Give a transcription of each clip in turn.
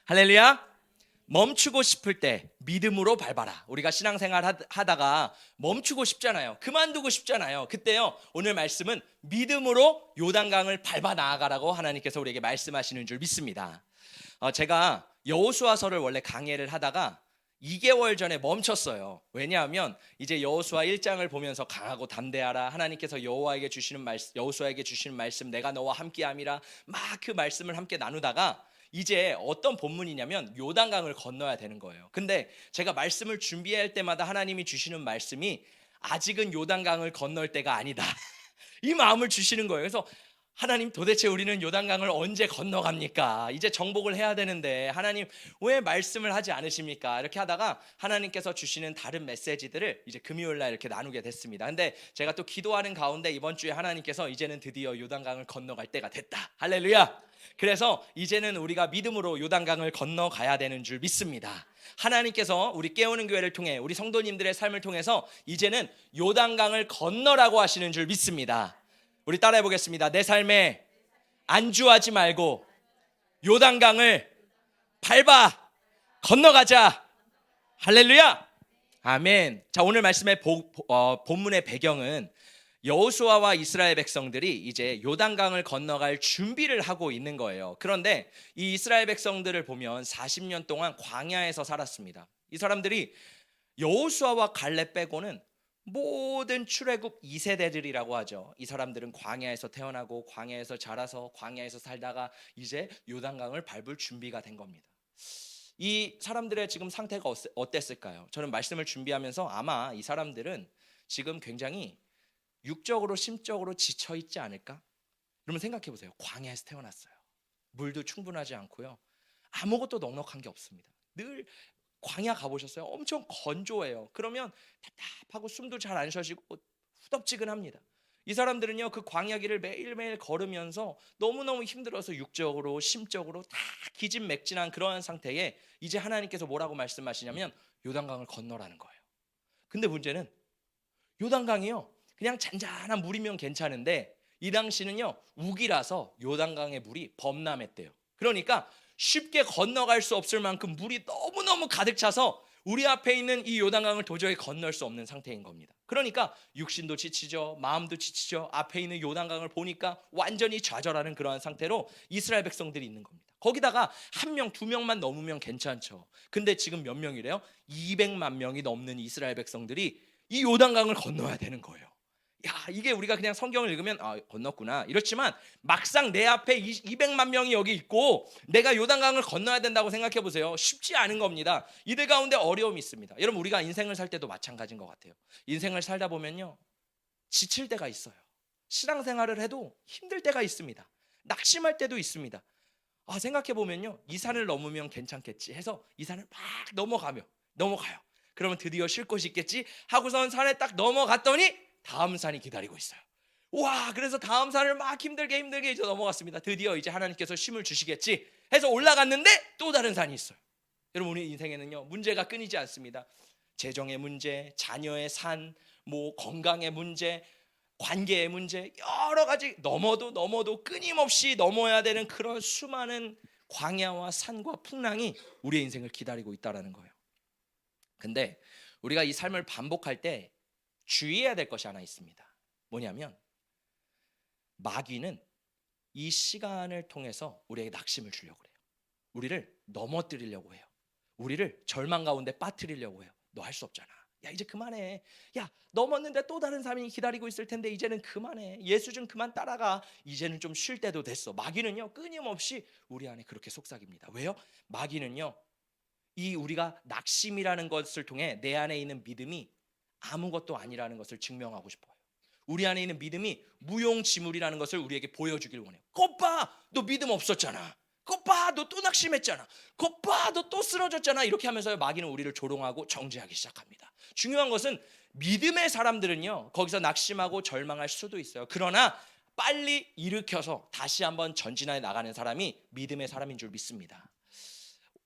할렐루야. 멈추고 싶을 때 믿음으로 밟아라. 우리가 신앙생활 하다가 멈추고 싶잖아요. 그만두고 싶잖아요. 그때요, 오늘 말씀은 믿음으로 요단강을 밟아 나아가라고 하나님께서 우리에게 말씀하시는 줄 믿습니다. 제가 여호수아서를 원래 강해를 하다가 2개월 전에 멈췄어요. 왜냐하면 이제 여호수아 1장을 보면서 강하고 담대하라, 하나님께서 여호수아에게 주시는 말씀, 내가 너와 함께함이라, 막 그 말씀을 함께 나누다가 이제 어떤 본문이냐면 요단강을 건너야 되는 거예요. 근데 제가 말씀을 준비할 때마다 하나님이 주시는 말씀이 아직은 요단강을 건널 때가 아니다, 이 마음을 주시는 거예요. 그래서 하나님, 도대체 우리는 요단강을 언제 건너갑니까? 이제 정복을 해야 되는데 하나님 왜 말씀을 하지 않으십니까? 이렇게 하다가 하나님께서 주시는 다른 메시지들을 이제 금요일날 이렇게 나누게 됐습니다. 근데 제가 또 기도하는 가운데 이번 주에 하나님께서 이제는 드디어 요단강을 건너갈 때가 됐다, 할렐루야. 그래서 이제는 우리가 믿음으로 요단강을 건너가야 되는 줄 믿습니다. 하나님께서 우리 깨우는 교회를 통해 우리 성도님들의 삶을 통해서 이제는 요단강을 건너라고 하시는 줄 믿습니다. 우리 따라해 보겠습니다. 내 삶에 안주하지 말고 요단강을 밟아 건너가자. 할렐루야. 아멘. 자, 오늘 말씀의 본문의 배경은 여호수아와 이스라엘 백성들이 이제 요단강을 건너갈 준비를 하고 있는 거예요. 그런데 이 이스라엘 백성들을 보면 40년 동안 광야에서 살았습니다. 이 사람들이 여호수아와 갈렙 빼고는 모든 출애굽 2세대들이라고 하죠. 이 사람들은 광야에서 태어나고 광야에서 자라서 광야에서 살다가 이제 요단강을 밟을 준비가 된 겁니다. 이 사람들의 지금 상태가 어땠을까요? 저는 말씀을 준비하면서 아마 이 사람들은 지금 굉장히 육적으로 심적으로 지쳐 있지 않을까? 그러면 생각해 보세요. 광야에서 태어났어요. 물도 충분하지 않고요, 아무것도 넉넉한 게 없습니다. 늘 광야 가보셨어요? 엄청 건조해요. 그러면 답답하고 숨도 잘 안 쉬어지고 후덥지근합니다. 이 사람들은요, 그 광야 길을 매일매일 걸으면서 너무너무 힘들어서 육적으로 심적으로 다 기진맥진한 그러한 상태에 이제 하나님께서 뭐라고 말씀하시냐면 요단강을 건너라는 거예요. 근데 문제는 요단강이요, 그냥 잔잔한 물이면 괜찮은데 이 당시는요, 우기라서 요단강의 물이 범람했대요. 그러니까 쉽게 건너갈 수 없을 만큼 물이 너무너무 가득 차서 우리 앞에 있는 이 요단강을 도저히 건널 수 없는 상태인 겁니다. 그러니까 육신도 지치죠, 마음도 지치죠. 앞에 있는 요단강을 보니까 완전히 좌절하는 그러한 상태로 이스라엘 백성들이 있는 겁니다. 거기다가 한 명, 두 명만 넘으면 괜찮죠. 근데 지금 몇 명이래요? 200만 명이 넘는 이스라엘 백성들이 이 요단강을 건너야 되는 거예요. 야, 이게 우리가 그냥 성경을 읽으면 건넜구나 이렇지만 막상 내 앞에 200만 명이 여기 있고 내가 요단강을 건너야 된다고 생각해 보세요. 쉽지 않은 겁니다. 이들 가운데 어려움이 있습니다. 여러분, 우리가 인생을 살 때도 마찬가지인 것 같아요. 인생을 살다 보면요, 지칠 때가 있어요. 신앙생활을 해도 힘들 때가 있습니다. 낙심할 때도 있습니다. 생각해 보면요, 이 산을 넘으면 괜찮겠지 해서 이 산을 막 넘어가요. 그러면 드디어 쉴 곳이 있겠지 하고선 산에 딱 넘어갔더니 다음 산이 기다리고 있어요. 와, 그래서 다음 산을 막 힘들게 이제 넘어갔습니다. 드디어 이제 하나님께서 쉼을 주시겠지 해서 올라갔는데 또 다른 산이 있어요. 여러분, 우리 인생에는요, 문제가 끊이지 않습니다. 재정의 문제, 자녀의 산, 건강의 문제, 관계의 문제, 여러 가지 넘어도 끊임없이 넘어야 되는 그런 수많은 광야와 산과 풍랑이 우리의 인생을 기다리고 있다는 거예요. 근데 우리가 이 삶을 반복할 때 주의해야 될 것이 하나 있습니다. 뭐냐면 마귀는 이 시간을 통해서 우리에게 낙심을 주려고 해요. 우리를 넘어뜨리려고 해요. 우리를 절망 가운데 빠뜨리려고 해요. 너 할 수 없잖아. 야, 이제 그만해. 야, 넘었는데 또 다른 삶이 기다리고 있을 텐데 이제는 그만해. 예수 좀 그만 따라가. 이제는 좀 쉴 때도 됐어. 마귀는요, 끊임없이 우리 안에 그렇게 속삭입니다. 왜요? 마귀는요, 이 우리가 낙심이라는 것을 통해 내 안에 있는 믿음이 아무것도 아니라는 것을 증명하고 싶어요. 우리 안에 있는 믿음이 무용지물이라는 것을 우리에게 보여주길 원해요. 것 봐, 너 믿음 없었잖아. 것 봐, 너 또 낙심했잖아. 것 봐, 너 또 쓰러졌잖아. 이렇게 하면서 마귀는 우리를 조롱하고 정죄하기 시작합니다. 중요한 것은 믿음의 사람들은요, 거기서 낙심하고 절망할 수도 있어요. 그러나 빨리 일으켜서 다시 한번 전진해 나가는 사람이 믿음의 사람인 줄 믿습니다.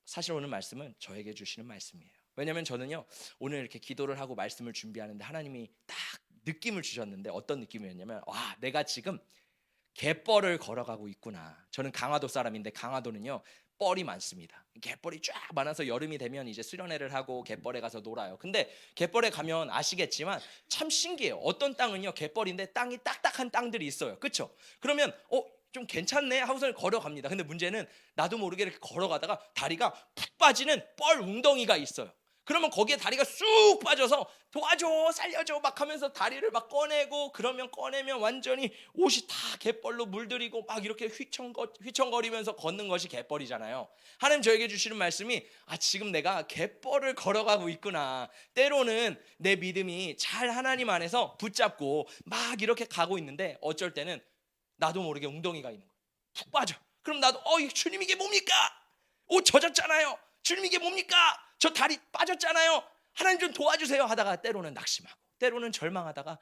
사실 오늘 말씀은 저에게 주시는 말씀이에요. 왜냐하면 저는요, 오늘 이렇게 기도를 하고 말씀을 준비하는데 하나님이 딱 느낌을 주셨는데, 어떤 느낌이었냐면, 와, 내가 지금 갯벌을 걸어가고 있구나. 저는 강화도 사람인데 강화도는요, 뻘이 많습니다. 갯벌이 쫙 많아서 여름이 되면 이제 수련회를 하고 갯벌에 가서 놀아요. 근데 갯벌에 가면 아시겠지만 참 신기해요. 어떤 땅은요 갯벌인데 땅이 딱딱한 땅들이 있어요. 그렇죠? 그러면 좀 괜찮네 하고서 걸어갑니다. 근데 문제는 나도 모르게 이렇게 걸어가다가 다리가 푹 빠지는 뻘 웅덩이가 있어요. 그러면 거기에 다리가 쑥 빠져서 도와줘 살려줘 막 하면서 다리를 막 꺼내고, 그러면 꺼내면 완전히 옷이 다 갯벌로 물들이고 막 이렇게 휘청거리면서 걷는 것이 갯벌이잖아요. 하나님 저에게 주시는 말씀이 지금 내가 갯벌을 걸어가고 있구나. 때로는 내 믿음이 잘 하나님 안에서 붙잡고 막 이렇게 가고 있는데 어쩔 때는 나도 모르게 웅덩이가 있는 거예요. 푹 빠져. 그럼 나도 주님 이게 뭡니까? 옷 젖었잖아요. 주님 이게 뭡니까? 저 다리 빠졌잖아요. 하나님 좀 도와주세요 하다가 때로는 낙심하고 때로는 절망하다가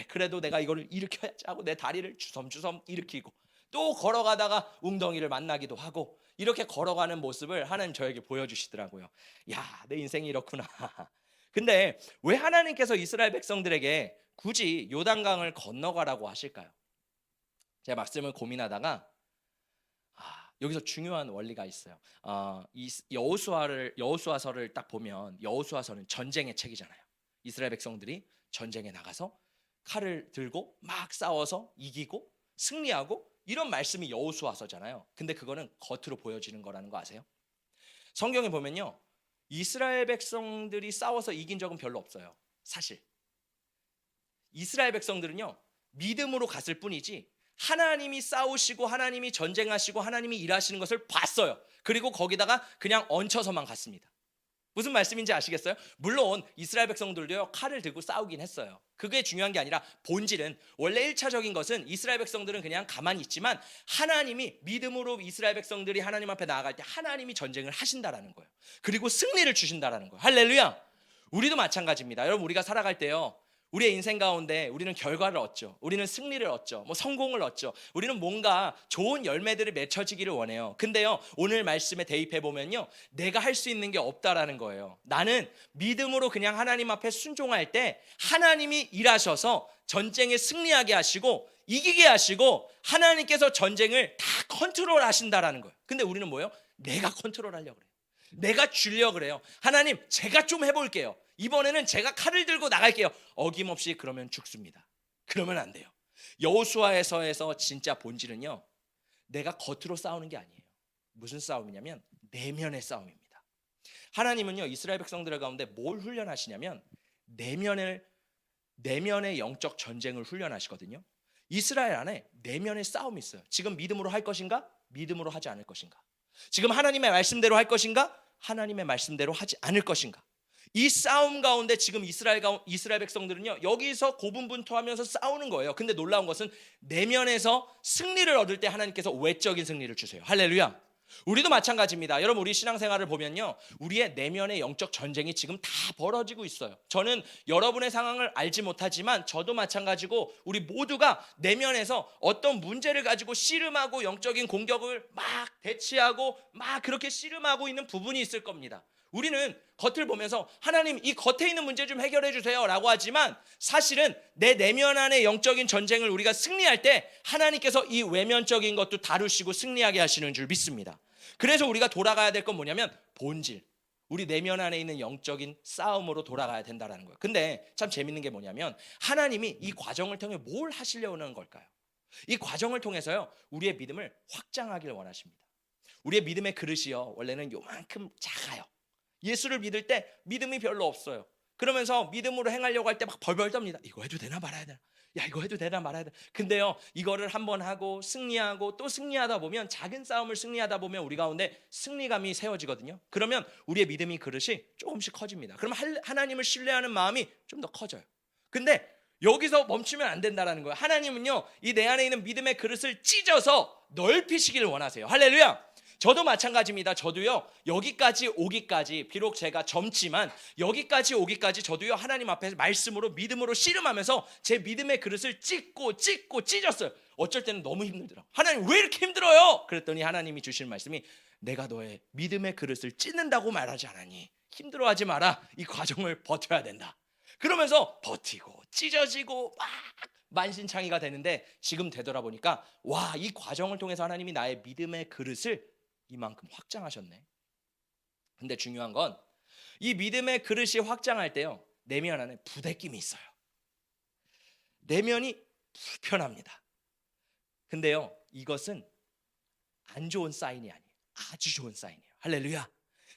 그래도 내가 이거를 일으켜야지 하고 내 다리를 주섬주섬 일으키고 또 걸어가다가 웅덩이를 만나기도 하고, 이렇게 걸어가는 모습을 하나님 저에게 보여주시더라고요. 야, 내 인생이 이렇구나. 근데 왜 하나님께서 이스라엘 백성들에게 굳이 요단강을 건너가라고 하실까요? 제가 말씀을 고민하다가 여기서 중요한 원리가 있어요. 이 여호수아서를 딱 보면 여호수아서는 전쟁의 책이잖아요. 이스라엘 백성들이 전쟁에 나가서 칼을 들고 막 싸워서 이기고 승리하고 이런 말씀이 여호수아서잖아요. 근데 그거는 겉으로 보여지는 거라는 거 아세요? 성경에 보면요, 이스라엘 백성들이 싸워서 이긴 적은 별로 없어요. 사실 이스라엘 백성들은요 믿음으로 갔을 뿐이지 하나님이 싸우시고 하나님이 전쟁하시고 하나님이 일하시는 것을 봤어요. 그리고 거기다가 그냥 얹혀서만 갔습니다. 무슨 말씀인지 아시겠어요? 물론 이스라엘 백성들도요 칼을 들고 싸우긴 했어요. 그게 중요한 게 아니라 본질은, 원래 1차적인 것은 이스라엘 백성들은 그냥 가만히 있지만 하나님이 믿음으로 이스라엘 백성들이 하나님 앞에 나아갈 때 하나님이 전쟁을 하신다라는 거예요. 그리고 승리를 주신다라는 거예요. 할렐루야. 우리도 마찬가지입니다. 여러분, 우리가 살아갈 때요 우리의 인생 가운데 우리는 결과를 얻죠. 우리는 승리를 얻죠. 성공을 얻죠. 우리는 뭔가 좋은 열매들을 맺혀지기를 원해요. 근데요, 오늘 말씀에 대입해 보면요, 내가 할 수 있는 게 없다라는 거예요. 나는 믿음으로 그냥 하나님 앞에 순종할 때 하나님이 일하셔서 전쟁에 승리하게 하시고 이기게 하시고 하나님께서 전쟁을 다 컨트롤 하신다라는 거예요. 근데 우리는 뭐예요? 내가 컨트롤하려고 그래요. 내가 주려고 그래요. 하나님, 제가 좀 해볼게요. 이번에는 제가 칼을 들고 나갈게요. 어김없이 그러면 죽습니다. 그러면 안 돼요. 여호수아에서 진짜 본질은요, 내가 겉으로 싸우는 게 아니에요. 무슨 싸움이냐면 내면의 싸움입니다. 하나님은요 이스라엘 백성들 가운데 뭘 훈련하시냐면 내면의 영적 전쟁을 훈련하시거든요. 이스라엘 안에 내면의 싸움이 있어요. 지금 믿음으로 할 것인가? 믿음으로 하지 않을 것인가? 지금 하나님의 말씀대로 할 것인가? 하나님의 말씀대로 하지 않을 것인가? 이 싸움 가운데 지금 이스라엘 백성들은요 여기서 고분분투하면서 싸우는 거예요. 근데 놀라운 것은 내면에서 승리를 얻을 때 하나님께서 외적인 승리를 주세요. 할렐루야. 우리도 마찬가지입니다. 여러분, 우리 신앙생활을 보면요 우리의 내면의 영적 전쟁이 지금 다 벌어지고 있어요. 저는 여러분의 상황을 알지 못하지만 저도 마찬가지고 우리 모두가 내면에서 어떤 문제를 가지고 씨름하고 영적인 공격을 막 대치하고 막 그렇게 씨름하고 있는 부분이 있을 겁니다. 우리는 겉을 보면서 하나님 이 겉에 있는 문제 좀 해결해 주세요 라고 하지만 사실은 내 내면 안의 영적인 전쟁을 우리가 승리할 때 하나님께서 이 외면적인 것도 다루시고 승리하게 하시는 줄 믿습니다. 그래서 우리가 돌아가야 될 건 뭐냐면 본질, 우리 내면 안에 있는 영적인 싸움으로 돌아가야 된다는 거예요. 근데 참 재밌는 게 뭐냐면 하나님이 이 과정을 통해 뭘 하시려는 걸까요? 이 과정을 통해서요 우리의 믿음을 확장하기를 원하십니다. 우리의 믿음의 그릇이요 원래는 요만큼 작아요. 예수를 믿을 때 믿음이 별로 없어요. 그러면서 믿음으로 행하려고 할 때 막 벌벌 떱니다. 이거 해도 되나 말아야 되나? 야, 이거 해도 되나 말아야 되나? 근데요 이거를 한번 하고 승리하고 또 승리하다 보면, 작은 싸움을 승리하다 보면 우리 가운데 승리감이 세워지거든요. 그러면 우리의 믿음이 그릇이 조금씩 커집니다. 그럼 하나님을 신뢰하는 마음이 좀 더 커져요. 근데 여기서 멈추면 안 된다는 거예요. 하나님은요 이 내 안에 있는 믿음의 그릇을 찢어서 넓히시기를 원하세요. 할렐루야. 저도 마찬가지입니다. 저도요 여기까지 오기까지, 비록 제가 젊지만 여기까지 오기까지 저도요 하나님 앞에서 말씀으로 믿음으로 씨름하면서 제 믿음의 그릇을 찢고 찢었어요. 어쩔 때는 너무 힘들더라고요. 하나님 왜 이렇게 힘들어요? 그랬더니 하나님이 주신 말씀이, 내가 너의 믿음의 그릇을 찢는다고 말하지 않았니? 힘들어하지 마라. 이 과정을 버텨야 된다. 그러면서 버티고 찢어지고 막 만신창이가 되는데, 지금 되돌아보니까 와, 이 과정을 통해서 하나님이 나의 믿음의 그릇을 이만큼 확장하셨네. 근데 중요한 건 이 믿음의 그릇이 확장할 때요, 내면 안에 부대낌이 있어요. 내면이 불편합니다. 근데요, 이것은 안 좋은 사인이 아니에요. 아주 좋은 사인이에요. 할렐루야.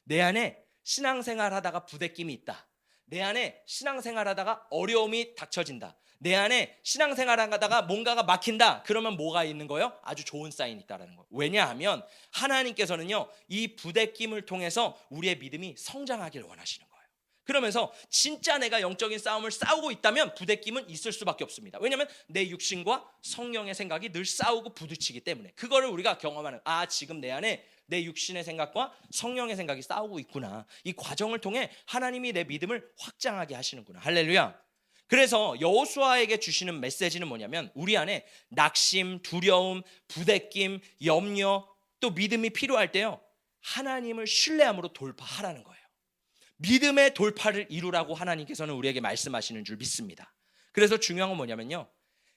내 안에 신앙생활 하다가 부대낌이 있다. 내 안에 신앙생활 하다가 어려움이 닥쳐진다. 내 안에 신앙생활 하다가 뭔가가 막힌다. 그러면 뭐가 있는 거예요? 아주 좋은 사인이 있다는 거예요. 왜냐하면 하나님께서는요, 이 부대낌을 통해서 우리의 믿음이 성장하기를 원하시는 거예요. 그러면서 진짜 내가 영적인 싸움을 싸우고 있다면 부대낌은 있을 수밖에 없습니다. 왜냐하면 내 육신과 성령의 생각이 늘 싸우고 부딪히기 때문에, 그거를 우리가 경험하는, 지금 내 안에 내 육신의 생각과 성령의 생각이 싸우고 있구나. 이 과정을 통해 하나님이 내 믿음을 확장하게 하시는구나. 할렐루야. 그래서 여호수아에게 주시는 메시지는 뭐냐면, 우리 안에 낙심, 두려움, 부대낌, 염려, 또 믿음이 필요할 때요, 하나님을 신뢰함으로 돌파하라는 거예요. 믿음의 돌파를 이루라고 하나님께서는 우리에게 말씀하시는 줄 믿습니다. 그래서 중요한 건 뭐냐면요,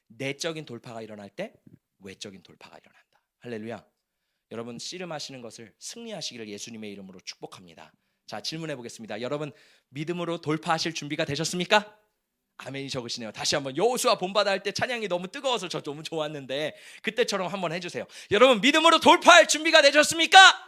내적인 돌파가 일어날 때 외적인 돌파가 일어난다. 할렐루야. 여러분, 씨름하시는 것을 승리하시기를 예수님의 이름으로 축복합니다. 자, 질문해 보겠습니다. 여러분, 믿음으로 돌파하실 준비가 되셨습니까? 아멘이 적으시네요. 다시 한번, 여호수아 본받아 할 때 찬양이 너무 뜨거워서 저 너무 좋았는데 그때처럼 한번 해주세요. 여러분, 믿음으로 돌파할 준비가 되셨습니까?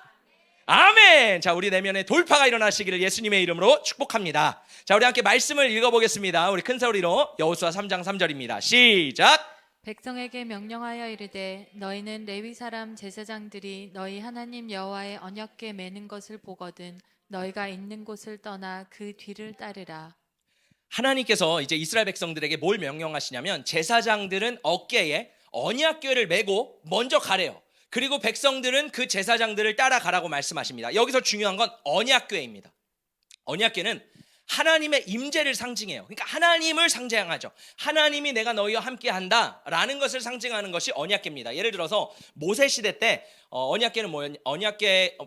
아멘. 자, 우리 내면에 돌파가 일어나시기를 예수님의 이름으로 축복합니다. 자, 우리 함께 말씀을 읽어보겠습니다. 우리 큰 소리로 여호수아 3장 3절입니다. 시작. 백성에게 명령하여 이르되 너희는 레위 사람 제사장들이 너희 하나님 여호와의 언약궤 매는 것을 보거든 너희가 있는 곳을 떠나 그 뒤를 따르라. 하나님께서 이제 이스라엘 백성들에게 뭘 명령하시냐면, 제사장들은 어깨에 언약궤를 메고 먼저 가래요. 그리고 백성들은 그 제사장들을 따라가라고 말씀하십니다. 여기서 중요한 건 언약궤입니다. 언약궤는 하나님의 임재를 상징해요. 그러니까 하나님을 상징하죠. 하나님이 내가 너희와 함께 한다라는 것을 상징하는 것이 언약궤입니다. 예를 들어서 모세 시대 때 언약궤는 뭐였냐?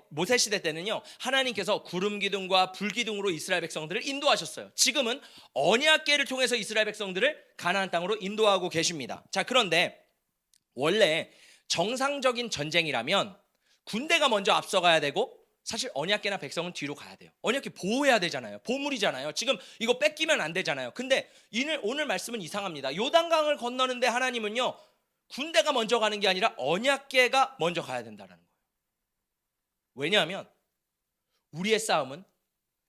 모세 시대 때는요, 하나님께서 구름 기둥과 불 기둥으로 이스라엘 백성들을 인도하셨어요. 지금은 언약궤를 통해서 이스라엘 백성들을 가나안 땅으로 인도하고 계십니다. 자, 그런데 원래 정상적인 전쟁이라면 군대가 먼저 앞서가야 되고, 사실 언약궤나 백성은 뒤로 가야 돼요. 언약궤 보호해야 되잖아요. 보물이잖아요. 지금 이거 뺏기면 안 되잖아요. 근데 오늘 말씀은 이상합니다. 요단강을 건너는데 하나님은요, 군대가 먼저 가는 게 아니라 언약궤가 먼저 가야 된다는 거예요. 왜냐하면 우리의 싸움은,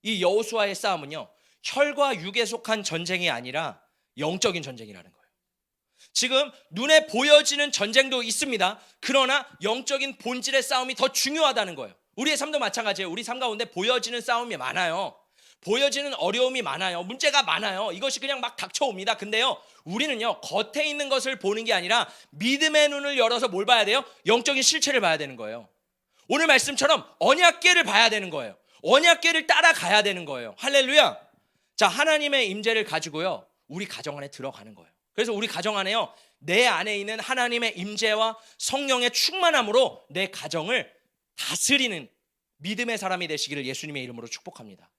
이 여호수아의 싸움은요, 혈과 육에 속한 전쟁이 아니라 영적인 전쟁이라는 거예요. 지금 눈에 보여지는 전쟁도 있습니다. 그러나 영적인 본질의 싸움이 더 중요하다는 거예요. 우리의 삶도 마찬가지예요. 우리 삶 가운데 보여지는 싸움이 많아요. 보여지는 어려움이 많아요. 문제가 많아요. 이것이 그냥 막 닥쳐옵니다. 근데요, 우리는요, 겉에 있는 것을 보는 게 아니라 믿음의 눈을 열어서 뭘 봐야 돼요? 영적인 실체를 봐야 되는 거예요. 오늘 말씀처럼 언약궤를 봐야 되는 거예요. 언약궤를 따라가야 되는 거예요. 할렐루야. 자, 하나님의 임재를 가지고요, 우리 가정 안에 들어가는 거예요. 그래서 우리 가정 안에요, 내 안에 있는 하나님의 임재와 성령의 충만함으로 내 가정을 다스리는 믿음의 사람이 되시기를 예수님의 이름으로 축복합니다.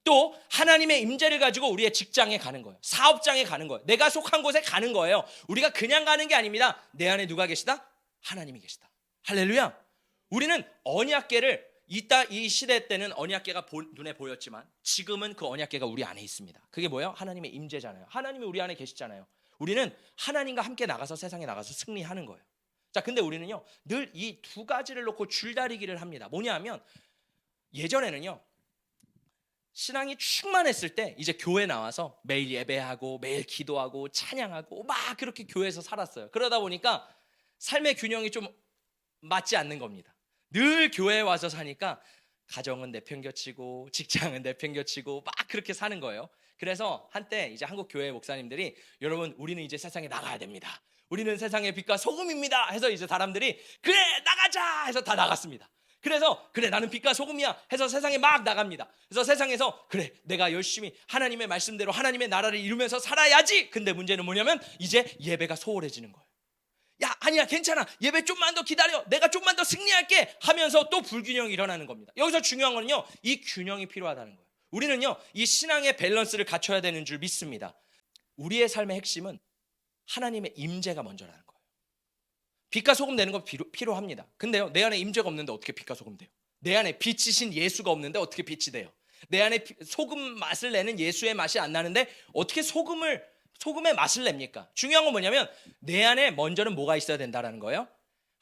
또 하나님의 임재를 가지고 우리의 직장에 가는 거예요. 사업장에 가는 거예요. 내가 속한 곳에 가는 거예요. 우리가 그냥 가는 게 아닙니다. 내 안에 누가 계시다? 하나님이 계시다. 할렐루야. 우리는 언약궤를 이 시대 때는 언약궤가 눈에 보였지만 지금은 그 언약궤가 우리 안에 있습니다. 그게 뭐예요? 하나님의 임재잖아요. 하나님이 우리 안에 계시잖아요. 우리는 하나님과 함께 나가서 세상에 나가서 승리하는 거예요. 자, 근데 우리는요, 늘 이 두 가지를 놓고 줄다리기를 합니다. 뭐냐 하면, 예전에는요, 신앙이 충만했을 때 이제 교회 나와서 매일 예배하고 매일 기도하고 찬양하고 막 그렇게 교회에서 살았어요. 그러다 보니까 삶의 균형이 좀 맞지 않는 겁니다. 늘 교회에 와서 사니까 가정은 내팽겨치고 직장은 내팽겨치고 막 그렇게 사는 거예요. 그래서 한때 이제 한국 교회 목사님들이, 여러분, 우리는 이제 세상에 나가야 됩니다. 우리는 세상의 빛과 소금입니다 해서 이제 사람들이 그래 나가자 해서 다 나갔습니다. 그래서 그래 나는 빛과 소금이야 해서 세상에 막 나갑니다. 그래서 세상에서 그래 내가 열심히 하나님의 말씀대로 하나님의 나라를 이루면서 살아야지. 근데 문제는 뭐냐면 이제 예배가 소홀해지는 거예요. 야, 아니야, 괜찮아, 예배 좀만 더 기다려, 내가 좀만 더 승리할게 하면서 또 불균형이 일어나는 겁니다. 여기서 중요한 거는요, 이 균형이 필요하다는 거예요. 우리는요, 이 신앙의 밸런스를 갖춰야 되는 줄 믿습니다. 우리의 삶의 핵심은 하나님의 임재가 먼저라는 거예요. 빛과 소금 되는 건 필요합니다. 근데요, 내 안에 임재가 없는데 어떻게 빛과 소금 돼요? 내 안에 빛이신 예수가 없는데 어떻게 빛이 돼요? 내 안에 소금 맛을 내는 예수의 맛이 안 나는데 어떻게 소금의 맛을 냅니까? 중요한 건 뭐냐면 내 안에 먼저는 뭐가 있어야 된다는 거예요.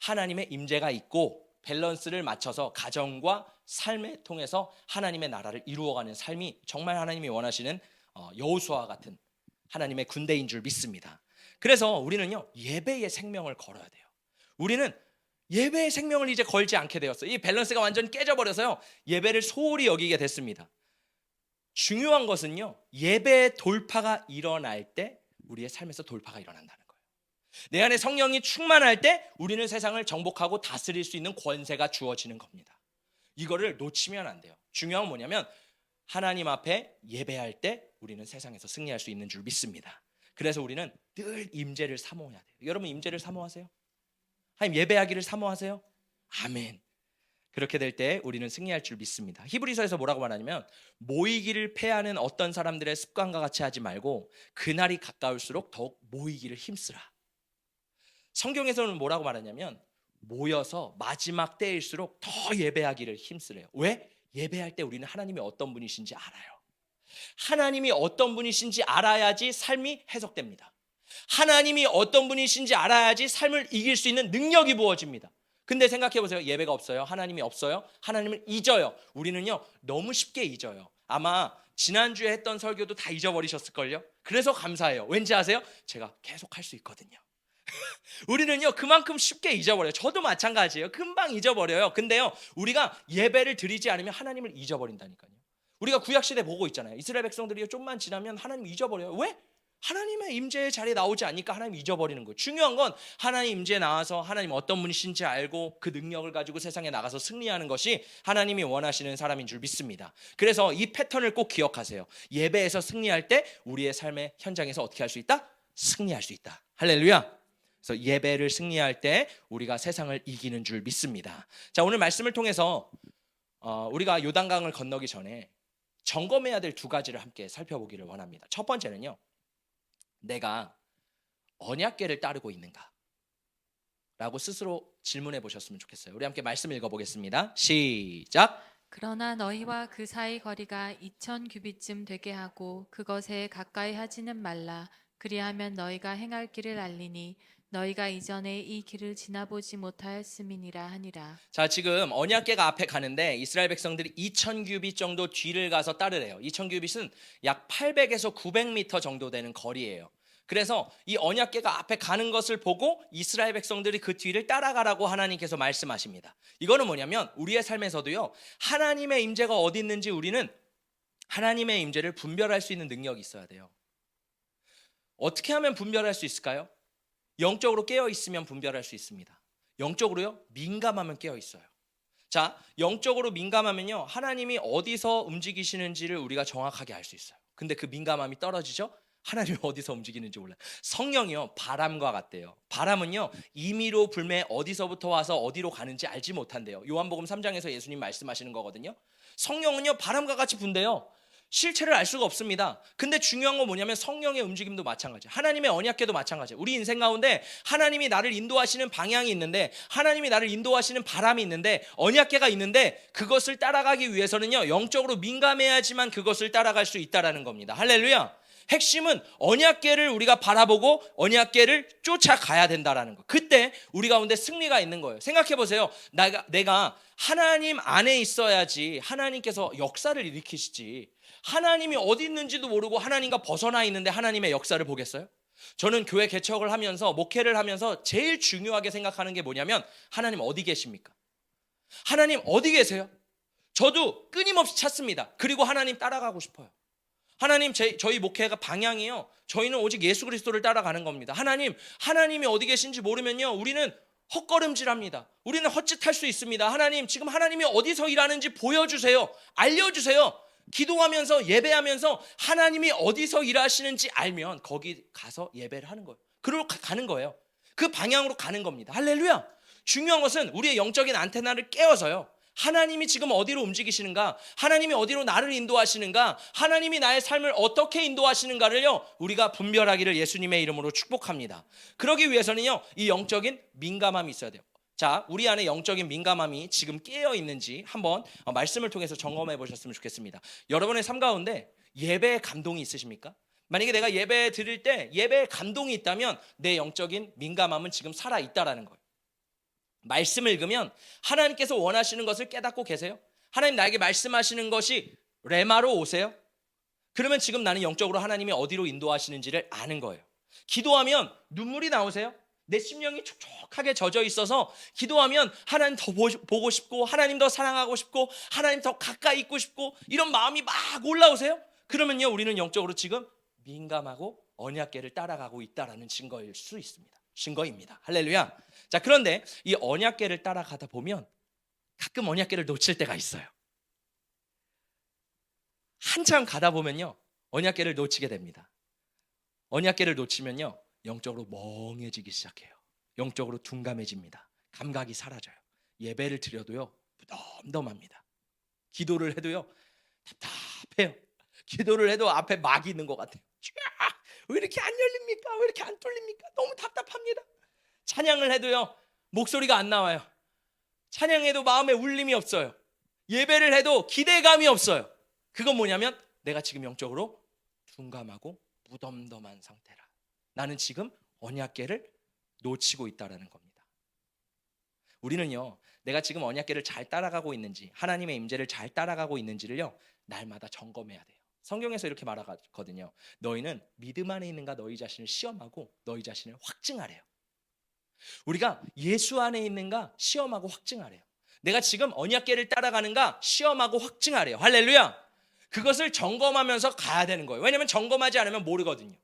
하나님의 임재가 있고 밸런스를 맞춰서 가정과 삶을 통해서 하나님의 나라를 이루어가는 삶이 정말 하나님이 원하시는 여호수아와 같은 하나님의 군대인 줄 믿습니다. 그래서 우리는요, 예배의 생명을 걸어야 돼요. 우리는 예배의 생명을 이제 걸지 않게 되었어요. 이 밸런스가 완전 깨져버려서요, 예배를 소홀히 여기게 됐습니다. 중요한 것은요, 예배의 돌파가 일어날 때 우리의 삶에서 돌파가 일어난다는 거예요. 내 안에 성령이 충만할 때 우리는 세상을 정복하고 다스릴 수 있는 권세가 주어지는 겁니다. 이거를 놓치면 안 돼요. 중요한 건 뭐냐면 하나님 앞에 예배할 때 우리는 세상에서 승리할 수 있는 줄 믿습니다. 그래서 우리는 늘 임재를 사모해야 돼요. 여러분, 임재를 사모하세요? 하나님 예배하기를 사모하세요? 아멘. 그렇게 될 때 우리는 승리할 줄 믿습니다. 히브리서에서 뭐라고 말하냐면 모이기를 패하는 어떤 사람들의 습관과 같이 하지 말고 그날이 가까울수록 더욱 모이기를 힘쓰라. 성경에서는 뭐라고 말하냐면 모여서 마지막 때일수록 더 예배하기를 힘쓰래요. 왜? 예배할 때 우리는 하나님이 어떤 분이신지 알아요. 하나님이 어떤 분이신지 알아야지 삶이 해석됩니다. 하나님이 어떤 분이신지 알아야지 삶을 이길 수 있는 능력이 부어집니다. 근데 생각해 보세요. 예배가 없어요. 하나님이 없어요. 하나님을 잊어요. 우리는요, 너무 쉽게 잊어요. 아마 지난주에 했던 설교도 다 잊어버리셨을걸요. 그래서 감사해요. 왠지 아세요? 제가 계속 할 수 있거든요. 우리는요, 그만큼 쉽게 잊어버려요. 저도 마찬가지예요. 금방 잊어버려요. 근데요, 우리가 예배를 드리지 않으면 하나님을 잊어버린다니까요. 우리가 구약시대 보고 있잖아요. 이스라엘 백성들이 좀만 지나면 하나님 잊어버려요. 왜? 하나님의 임재의 자리에 나오지 않으니까 하나님 잊어버리는 거예요. 중요한 건 하나님 임재에 나와서 하나님 어떤 분이신지 알고 그 능력을 가지고 세상에 나가서 승리하는 것이 하나님이 원하시는 사람인 줄 믿습니다. 그래서 이 패턴을 꼭 기억하세요. 예배에서 승리할 때 우리의 삶의 현장에서 어떻게 할 수 있다? 승리할 수 있다. 할렐루야. 그래서 예배를 승리할 때 우리가 세상을 이기는 줄 믿습니다. 자, 오늘 말씀을 통해서 우리가 요단강을 건너기 전에 점검해야 될 두 가지를 함께 살펴보기를 원합니다. 첫 번째는요, 내가 언약궤를 따르고 있는가? 라고 스스로 질문해 보셨으면 좋겠어요. 우리 함께 말씀 읽어보겠습니다. 시작. 그러나 너희와 그 사이 거리가 2000 규빗쯤 되게 하고 그것에 가까이 하지는 말라. 그리하면 너희가 행할 길을 알리니 너희가 이전에 이 길을 지나보지 못하였음이니라 하니라. 자, 지금 언약궤가 앞에 가는데 이스라엘 백성들이 2000 규빗 정도 뒤를 가서 따르래요. 2000 규빗은 약 800에서 900m 정도 되는 거리예요. 그래서 이 언약궤가 앞에 가는 것을 보고 이스라엘 백성들이 그 뒤를 따라가라고 하나님께서 말씀하십니다. 이거는 뭐냐면 우리의 삶에서도요, 하나님의 임재가 어디 있는지 우리는 하나님의 임재를 분별할 수 있는 능력이 있어야 돼요. 어떻게 하면 분별할 수 있을까요? 영적으로 깨어 있으면 분별할 수 있습니다. 영적으로요, 민감하면 깨어 있어요. 자, 영적으로 민감하면요, 하나님이 어디서 움직이시는지를 우리가 정확하게 알 수 있어요. 근데 그 민감함이 떨어지죠? 하나님이 어디서 움직이는지 몰라요. 성령이요, 바람과 같대요. 바람은요, 임의로 불매 어디서부터 와서 어디로 가는지 알지 못한대요. 요한복음 3장에서 예수님 말씀하시는 거거든요. 성령은요, 바람과 같이 분대요. 실체를 알 수가 없습니다. 근데 중요한 건 뭐냐면 성령의 움직임도 마찬가지예요. 하나님의 언약궤도 마찬가지예요. 우리 인생 가운데 하나님이 나를 인도하시는 방향이 있는데, 하나님이 나를 인도하시는 바람이 있는데, 언약궤가 있는데, 그것을 따라가기 위해서는요, 영적으로 민감해야지만 그것을 따라갈 수 있다라는 겁니다. 할렐루야. 핵심은 언약궤를 우리가 바라보고 언약궤를 쫓아가야 된다라는 거. 그때 우리 가운데 승리가 있는 거예요. 생각해 보세요. 내가 하나님 안에 있어야지 하나님께서 역사를 일으키시지. 하나님이 어디 있는지도 모르고 하나님과 벗어나 있는데 하나님의 역사를 보겠어요? 저는 교회 개척을 하면서, 목회를 하면서 제일 중요하게 생각하는 게 뭐냐면, 하나님 어디 계십니까? 하나님 어디 계세요? 저도 끊임없이 찾습니다. 그리고 하나님 따라가고 싶어요. 하나님, 저희 목회가 방향이요, 저희는 오직 예수 그리스도를 따라가는 겁니다. 하나님이 어디 계신지 모르면요, 우리는 헛걸음질합니다. 우리는 헛짓할 수 있습니다. 하나님, 지금 하나님이 어디서 일하는지 보여주세요. 알려주세요. 기도하면서, 예배하면서 하나님이 어디서 일하시는지 알면 거기 가서 예배를 하는 거예요. 그리고 가는 거예요. 그 방향으로 가는 겁니다. 할렐루야. 중요한 것은 우리의 영적인 안테나를 깨워서요, 하나님이 지금 어디로 움직이시는가? 하나님이 어디로 나를 인도하시는가? 하나님이 나의 삶을 어떻게 인도하시는가를요, 우리가 분별하기를 예수님의 이름으로 축복합니다. 그러기 위해서는요, 이 영적인 민감함이 있어야 돼요. 자, 우리 안에 영적인 민감함이 지금 깨어 있는지 한번 말씀을 통해서 점검해 보셨으면 좋겠습니다. 여러분의 삶 가운데 예배에 감동이 있으십니까? 만약에 내가 예배 드릴 때 예배에 감동이 있다면 내 영적인 민감함은 지금 살아 있다라는 거예요. 말씀을 읽으면 하나님께서 원하시는 것을 깨닫고 계세요? 하나님 나에게 말씀하시는 것이 레마로 오세요? 그러면 지금 나는 영적으로 하나님이 어디로 인도하시는지를 아는 거예요. 기도하면 눈물이 나오세요? 내 심령이 촉촉하게 젖어 있어서 기도하면 하나님 더 보고 싶고 하나님 더 사랑하고 싶고 하나님 더 가까이 있고 싶고 이런 마음이 막 올라오세요? 그러면요, 우리는 영적으로 지금 민감하고 언약궤를 따라가고 있다라는 증거일 수 있습니다. 증거입니다. 할렐루야. 자, 그런데 이 언약궤를 따라가다 보면 가끔 언약궤를 놓칠 때가 있어요. 한참 가다 보면요, 언약궤를 놓치게 됩니다. 언약궤를 놓치면요, 영적으로 멍해지기 시작해요. 영적으로 둔감해집니다. 감각이 사라져요. 예배를 드려도요, 무덤덤합니다. 기도를 해도요, 답답해요. 기도를 해도 앞에 막이 있는 것 같아요. 왜 이렇게 안 열립니까? 왜 이렇게 안 뚫립니까? 너무 답답합니다. 찬양을 해도요, 목소리가 안 나와요. 찬양해도 마음에 울림이 없어요. 예배를 해도 기대감이 없어요. 그건 뭐냐면 내가 지금 영적으로 둔감하고 무덤덤한 상태라. 나는 지금 언약궤를 놓치고 있다라는 겁니다. 우리는요, 내가 지금 언약궤를 잘 따라가고 있는지, 하나님의 임재를 잘 따라가고 있는지를요, 날마다 점검해야 돼요. 성경에서 이렇게 말하거든요. 너희는 믿음 안에 있는가 너희 자신을 시험하고 너희 자신을 확증하래요. 우리가 예수 안에 있는가 시험하고 확증하래요. 내가 지금 언약궤를 따라가는가 시험하고 확증하래요. 할렐루야. 그것을 점검하면서 가야 되는 거예요. 왜냐하면 점검하지 않으면 모르거든요.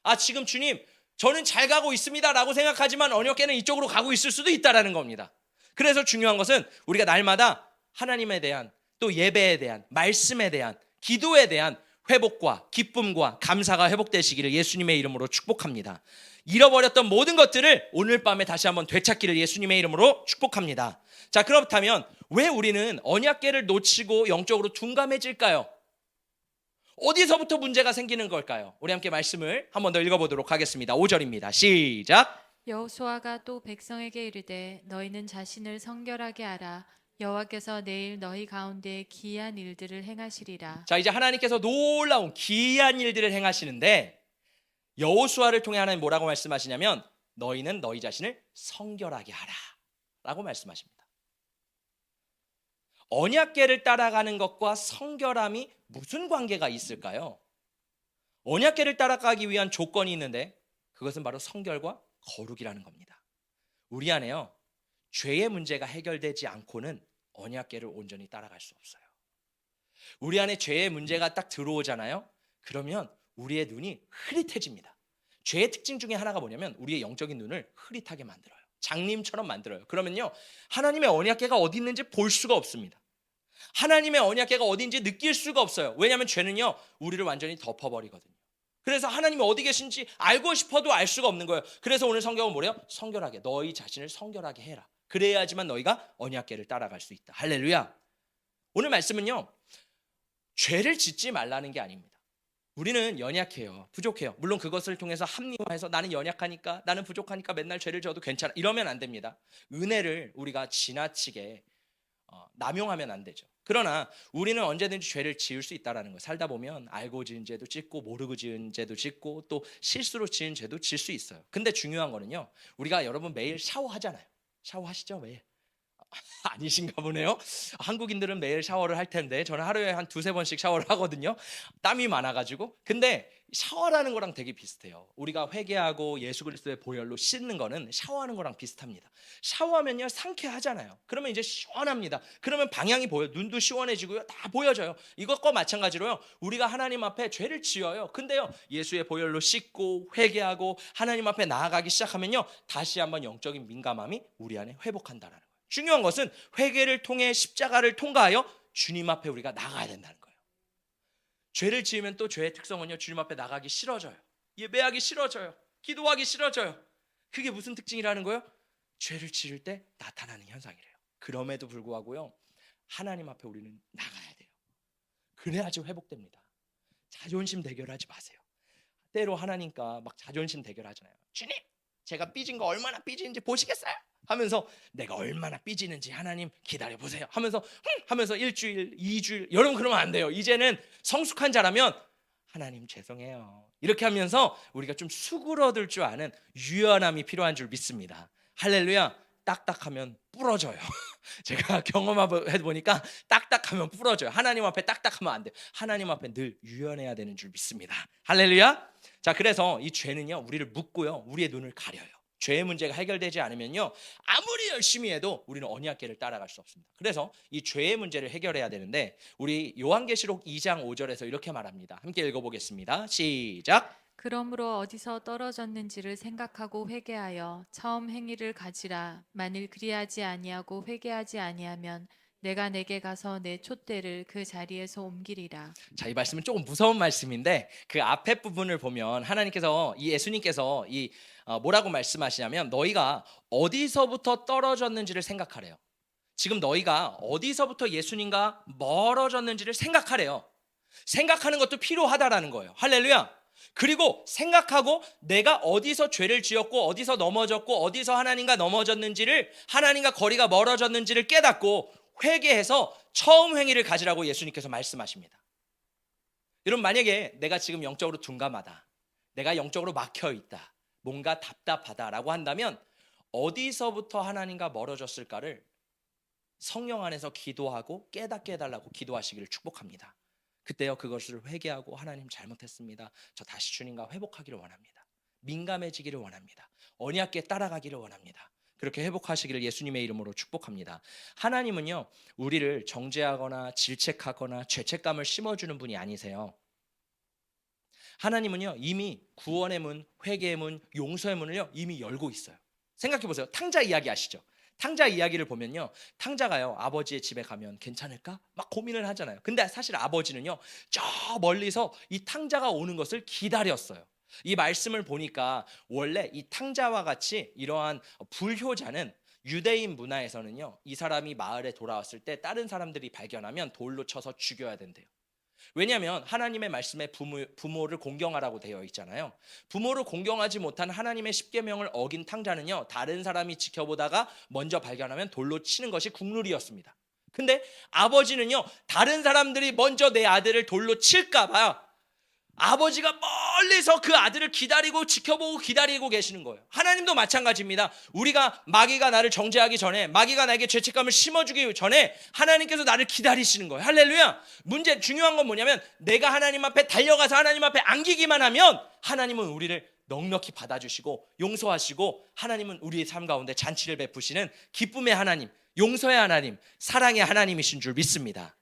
아, 지금 주님 저는 잘 가고 있습니다 라고 생각하지만 언약궤는 이쪽으로 가고 있을 수도 있다라는 겁니다. 그래서 중요한 것은 우리가 날마다 하나님에 대한, 또 예배에 대한, 말씀에 대한, 기도에 대한 회복과 기쁨과 감사가 회복되시기를 예수님의 이름으로 축복합니다. 잃어버렸던 모든 것들을 오늘 밤에 다시 한번 되찾기를 예수님의 이름으로 축복합니다. 자, 그렇다면 왜 우리는 언약궤를 놓치고 영적으로 둔감해질까요? 어디서부터 문제가 생기는 걸까요? 우리 함께 말씀을 한 번 더 읽어보도록 하겠습니다. 5절입니다. 시작. 여호수아가 또 백성에게 이르되 너희는 자신을 성결하게 하라. 여호와께서 내일 너희 가운데 기이한 일들을 행하시리라. 자, 이제 하나님께서 놀라운 기이한 일들을 행하시는데 여호수아를 통해 하나님 뭐라고 말씀하시냐면 너희는 너희 자신을 성결하게 하라 라고 말씀하십니다. 언약궤를 따라가는 것과 성결함이 무슨 관계가 있을까요? 언약궤를 따라가기 위한 조건이 있는데 그것은 바로 성결과 거룩이라는 겁니다. 우리 안에요, 죄의 문제가 해결되지 않고는 언약궤를 온전히 따라갈 수 없어요. 우리 안에 죄의 문제가 딱 들어오잖아요. 그러면 우리의 눈이 흐릿해집니다. 죄의 특징 중에 하나가 뭐냐면 우리의 영적인 눈을 흐릿하게 만들어요. 장님처럼 만들어요. 그러면요, 하나님의 언약궤가 어디 있는지 볼 수가 없습니다. 하나님의 언약궤가 어디인지 느낄 수가 없어요. 왜냐하면 죄는요, 우리를 완전히 덮어버리거든요. 그래서 하나님이 어디 계신지 알고 싶어도 알 수가 없는 거예요. 그래서 오늘 성경은 뭐래요? 성결하게, 너희 자신을 성결하게 해라. 그래야지만 너희가 언약궤를 따라갈 수 있다. 할렐루야. 오늘 말씀은요, 죄를 짓지 말라는 게 아닙니다. 우리는 연약해요. 부족해요. 물론 그것을 통해서 합리화해서 나는 연약하니까, 나는 부족하니까 맨날 죄를 져도 괜찮아, 이러면 안 됩니다. 은혜를 우리가 지나치게 남용하면 안 되죠. 그러나 우리는 언제든지 죄를 지을 수 있다는 거. 살다 보면 알고 지은 죄도 짓고 모르고 지은 죄도 짓고 또 실수로 지은 죄도 질 수 있어요. 근데 중요한 거는요, 우리가 여러분 매일 샤워하잖아요. 샤워하시죠 매일? 아니신가 보네요. 한국인들은 매일 샤워를 할 텐데 저는 하루에 한 두세 번씩 샤워를 하거든요. 땀이 많아가지고. 근데 샤워라는 거랑 되게 비슷해요. 우리가 회개하고 예수 그리스도의 보혈로 씻는 거는 샤워하는 거랑 비슷합니다. 샤워하면요, 상쾌하잖아요. 그러면 이제 시원합니다. 그러면 방향이 보여, 눈도 시원해지고요, 다 보여져요. 이것과 마찬가지로요, 우리가 하나님 앞에 죄를 지어요. 근데요, 예수의 보혈로 씻고 회개하고 하나님 앞에 나아가기 시작하면요, 다시 한번 영적인 민감함이 우리 안에 회복한다는 거예요. 중요한 것은 회개를 통해 십자가를 통과하여 주님 앞에 우리가 나가야 된다는 거예요. 죄를 지으면 또 죄의 특성은요, 주님 앞에 나가기 싫어져요. 예배하기 싫어져요. 기도하기 싫어져요. 그게 무슨 특징이라는 거예요? 죄를 지을 때 나타나는 현상이래요. 그럼에도 불구하고요, 하나님 앞에 우리는 나가야 돼요. 그래야지 회복됩니다. 자존심 대결하지 마세요. 때로 하나님과 막 자존심 대결하잖아요. 주님, 제가 삐진 거 얼마나 삐지는지 보시겠어요? 하면서 내가 얼마나 삐지는지 하나님 기다려보세요 하면서 하면서 1주일 2주일, 여러분 그러면 안 돼요. 이제는 성숙한 자라면 하나님 죄송해요 이렇게 하면서 우리가 좀 수그러들 줄 아는 유연함이 필요한 줄 믿습니다. 할렐루야. 딱딱하면 부러져요. 제가 경험해 보니까 딱딱하면 부러져요. 하나님 앞에 딱딱하면 안 돼요. 하나님 앞에 늘 유연해야 되는 줄 믿습니다. 할렐루야. 자, 그래서 이 죄는요 우리를 묶고요 우리의 눈을 가려요. 죄의 문제가 해결되지 않으면요 아무리 열심히 해도 우리는 언약궤를 따라갈 수 없습니다. 그래서 이 죄의 문제를 해결해야 되는데 우리 요한계시록 2장 5절에서 이렇게 말합니다. 함께 읽어보겠습니다. 시작. 그러므로 어디서 떨어졌는지를 생각하고 회개하여 처음 행위를 가지라. 만일 그리하지 아니하고 회개하지 아니하면 내가 내게 가서 내 촛대를 그 자리에서 옮기리라. 자, 이 말씀은 조금 무서운 말씀인데 그 앞에 부분을 보면 하나님께서 이 예수님께서 뭐라고 말씀하시냐면 너희가 어디서부터 떨어졌는지를 생각하래요. 지금 너희가 어디서부터 예수님과 멀어졌는지를 생각하래요. 생각하는 것도 필요하다라는 거예요. 할렐루야. 그리고 생각하고 내가 어디서 죄를 지었고 어디서 넘어졌고 어디서 하나님과 넘어졌는지를, 하나님과 거리가 멀어졌는지를 깨닫고 회개해서 처음 행위를 가지라고 예수님께서 말씀하십니다. 여러분, 만약에 내가 지금 영적으로 둔감하다, 내가 영적으로 막혀있다, 뭔가 답답하다라고 한다면 어디서부터 하나님과 멀어졌을까를 성령 안에서 기도하고 깨닫게 해달라고 기도하시기를 축복합니다. 그때요 그것을 회개하고 하나님 잘못했습니다. 저 다시 주님과 회복하기를 원합니다. 민감해지기를 원합니다. 언약궤 따라가기를 원합니다. 그렇게 회복하시기를 예수님의 이름으로 축복합니다. 하나님은요 우리를 정죄하거나 질책하거나 죄책감을 심어주는 분이 아니세요. 하나님은요 이미 구원의 문, 회개의 문, 용서의 문을요 이미 열고 있어요. 생각해 보세요. 탕자 이야기 아시죠? 탕자 이야기를 보면요 탕자가요 아버지의 집에 가면 괜찮을까? 막 고민을 하잖아요. 근데 사실 아버지는요 저 멀리서 이 탕자가 오는 것을 기다렸어요. 이 말씀을 보니까 원래 이 탕자와 같이 이러한 불효자는 유대인 문화에서는요 이 사람이 마을에 돌아왔을 때 다른 사람들이 발견하면 돌로 쳐서 죽여야 된대요. 왜냐하면 하나님의 말씀에 부모를 공경하라고 되어 있잖아요. 부모를 공경하지 못한 하나님의 십계명을 어긴 탕자는요 다른 사람이 지켜보다가 먼저 발견하면 돌로 치는 것이 국룰이었습니다. 근데 아버지는요 다른 사람들이 먼저 내 아들을 돌로 칠까 봐 아버지가 멀리서 그 아들을 기다리고 지켜보고 기다리고 계시는 거예요. 하나님도 마찬가지입니다. 우리가 마귀가 나를 정죄하기 전에, 마귀가 나에게 죄책감을 심어주기 전에 하나님께서 나를 기다리시는 거예요. 할렐루야. 문제 중요한 건 뭐냐면 내가 하나님 앞에 달려가서 하나님 앞에 안기기만 하면 하나님은 우리를 넉넉히 받아주시고 용서하시고 하나님은 우리의 삶 가운데 잔치를 베푸시는 기쁨의 하나님, 용서의 하나님, 사랑의 하나님이신 줄 믿습니다.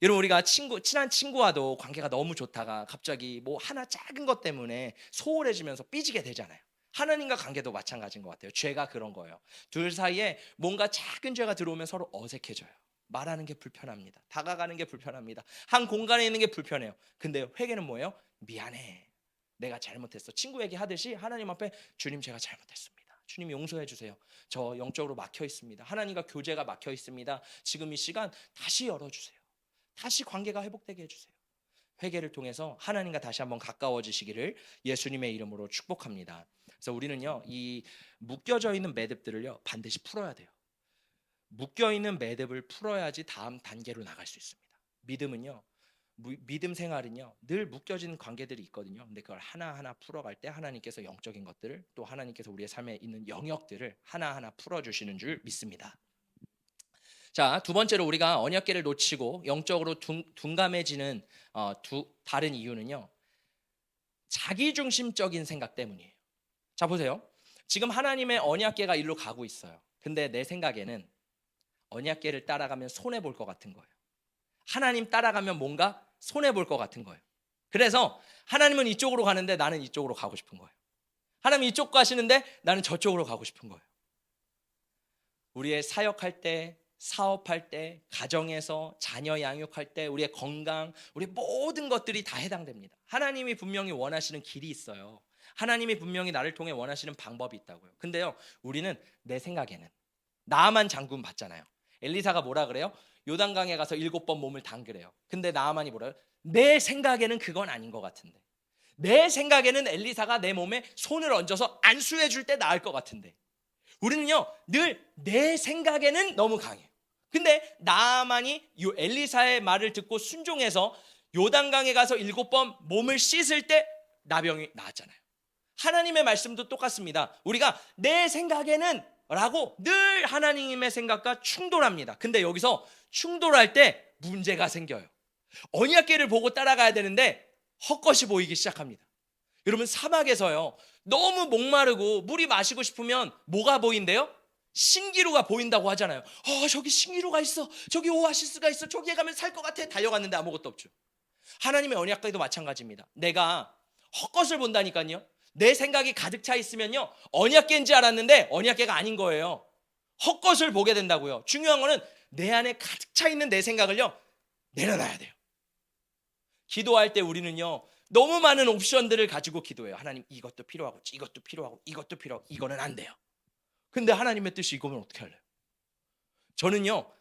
여러분, 우리가 친한 친구와도 관계가 너무 좋다가 갑자기 뭐 하나 작은 것 때문에 소홀해지면서 삐지게 되잖아요. 하나님과 관계도 마찬가지인 것 같아요. 죄가 그런 거예요. 둘 사이에 뭔가 작은 죄가 들어오면 서로 어색해져요. 말하는 게 불편합니다. 다가가는 게 불편합니다. 한 공간에 있는 게 불편해요. 근데 회개는 뭐예요? 미안해, 내가 잘못했어. 친구 얘기하듯이 하나님 앞에 주님 제가 잘못했습니다. 주님 용서해 주세요. 저 영적으로 막혀 있습니다. 하나님과 교제가 막혀 있습니다. 지금 이 시간 다시 열어주세요. 다시 관계가 회복되게 해주세요. 회개를 통해서 하나님과 다시 한번 가까워지시기를 예수님의 이름으로 축복합니다. 그래서 우리는요 이 묶여져 있는 매듭들을요 반드시 풀어야 돼요. 묶여있는 매듭을 풀어야지 다음 단계로 나갈 수 있습니다. 믿음은요 믿음 생활은요 늘 묶여진 관계들이 있거든요. 근데 그걸 하나하나 풀어갈 때 하나님께서 영적인 것들을, 또 하나님께서 우리의 삶에 있는 영역들을 하나하나 풀어주시는 줄 믿습니다. 자, 두 번째로 우리가 언약궤를 놓치고 영적으로 둔감해지는 다른 이유는요 자기중심적인 생각 때문이에요. 자, 보세요. 지금 하나님의 언약궤가 일로 가고 있어요. 근데 내 생각에는 언약궤를 따라가면 손해볼 것 같은 거예요. 하나님 따라가면 뭔가 손해볼 것 같은 거예요. 그래서 하나님은 이쪽으로 가는데 나는 이쪽으로 가고 싶은 거예요. 하나님 이쪽 가시는데 나는 저쪽으로 가고 싶은 거예요. 우리의 사역할 때, 사업할 때, 가정에서 자녀 양육할 때, 우리의 건강, 우리 모든 것들이 다 해당됩니다. 하나님이 분명히 원하시는 길이 있어요. 하나님이 분명히 나를 통해 원하시는 방법이 있다고요. 근데요 우리는 내 생각에는 나만 장군 받잖아요. 엘리사가 뭐라 그래요? 요단강에 가서 7번 몸을 담그래요. 근데 나아만이 뭐래요? 내 생각에는 그건 아닌 것 같은데, 내 생각에는 엘리사가 내 몸에 손을 얹어서 안수해 줄 때 나을 것 같은데. 우리는요 늘 내 생각에는 너무 강해요. 근데 나아만이 요 엘리사의 말을 듣고 순종해서 요단강에 가서 7번 몸을 씻을 때 나병이 나았잖아요. 하나님의 말씀도 똑같습니다. 우리가 내 생각에는 라고 늘 하나님의 생각과 충돌합니다. 근데 여기서 충돌할 때 문제가 생겨요. 언약궤를 보고 따라가야 되는데 헛것이 보이기 시작합니다. 여러분, 사막에서요 너무 목마르고 물이 마시고 싶으면 뭐가 보인대요? 신기루가 보인다고 하잖아요. 저기 신기루가 있어, 저기 오아시스가 있어, 저기에 가면 살 것 같아. 달려갔는데 아무것도 없죠. 하나님의 언약궤도 마찬가지입니다. 내가 헛것을 본다니까요. 내 생각이 가득 차 있으면요 언약궤인지 알았는데 언약궤가 아닌 거예요. 헛것을 보게 된다고요. 중요한 거는 내 안에 가득 차 있는 내 생각을요 내려놔야 돼요. 기도할 때 우리는요 너무 많은 옵션들을 가지고 기도해요. 하나님, 이것도 필요하고 이것도 필요하고 이것도 필요하고 이거는 안 돼요. 근데 하나님의 뜻이 이거면 어떻게 할래요? 저는요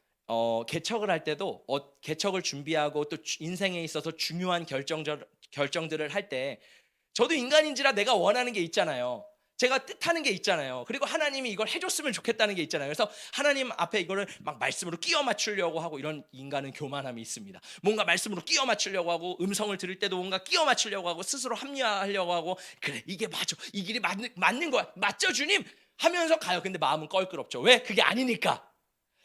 개척을 할 때도 개척을 준비하고 또 인생에 있어서 중요한 결정들을 할 때 저도 인간인지라 내가 원하는 게 있잖아요. 제가 뜻하는 게 있잖아요. 그리고 하나님이 이걸 해줬으면 좋겠다는 게 있잖아요. 그래서 하나님 앞에 이거를 막 말씀으로 끼워 맞추려고 하고, 이런 인간은 교만함이 있습니다. 뭔가 말씀으로 끼워 맞추려고 하고, 음성을 들을 때도 뭔가 끼워 맞추려고 하고, 스스로 합리화하려고 하고, 그래 이게 맞아, 이 길이 맞는 거야, 맞죠 주님 하면서 가요. 근데 마음은 껄끄럽죠. 왜? 그게 아니니까.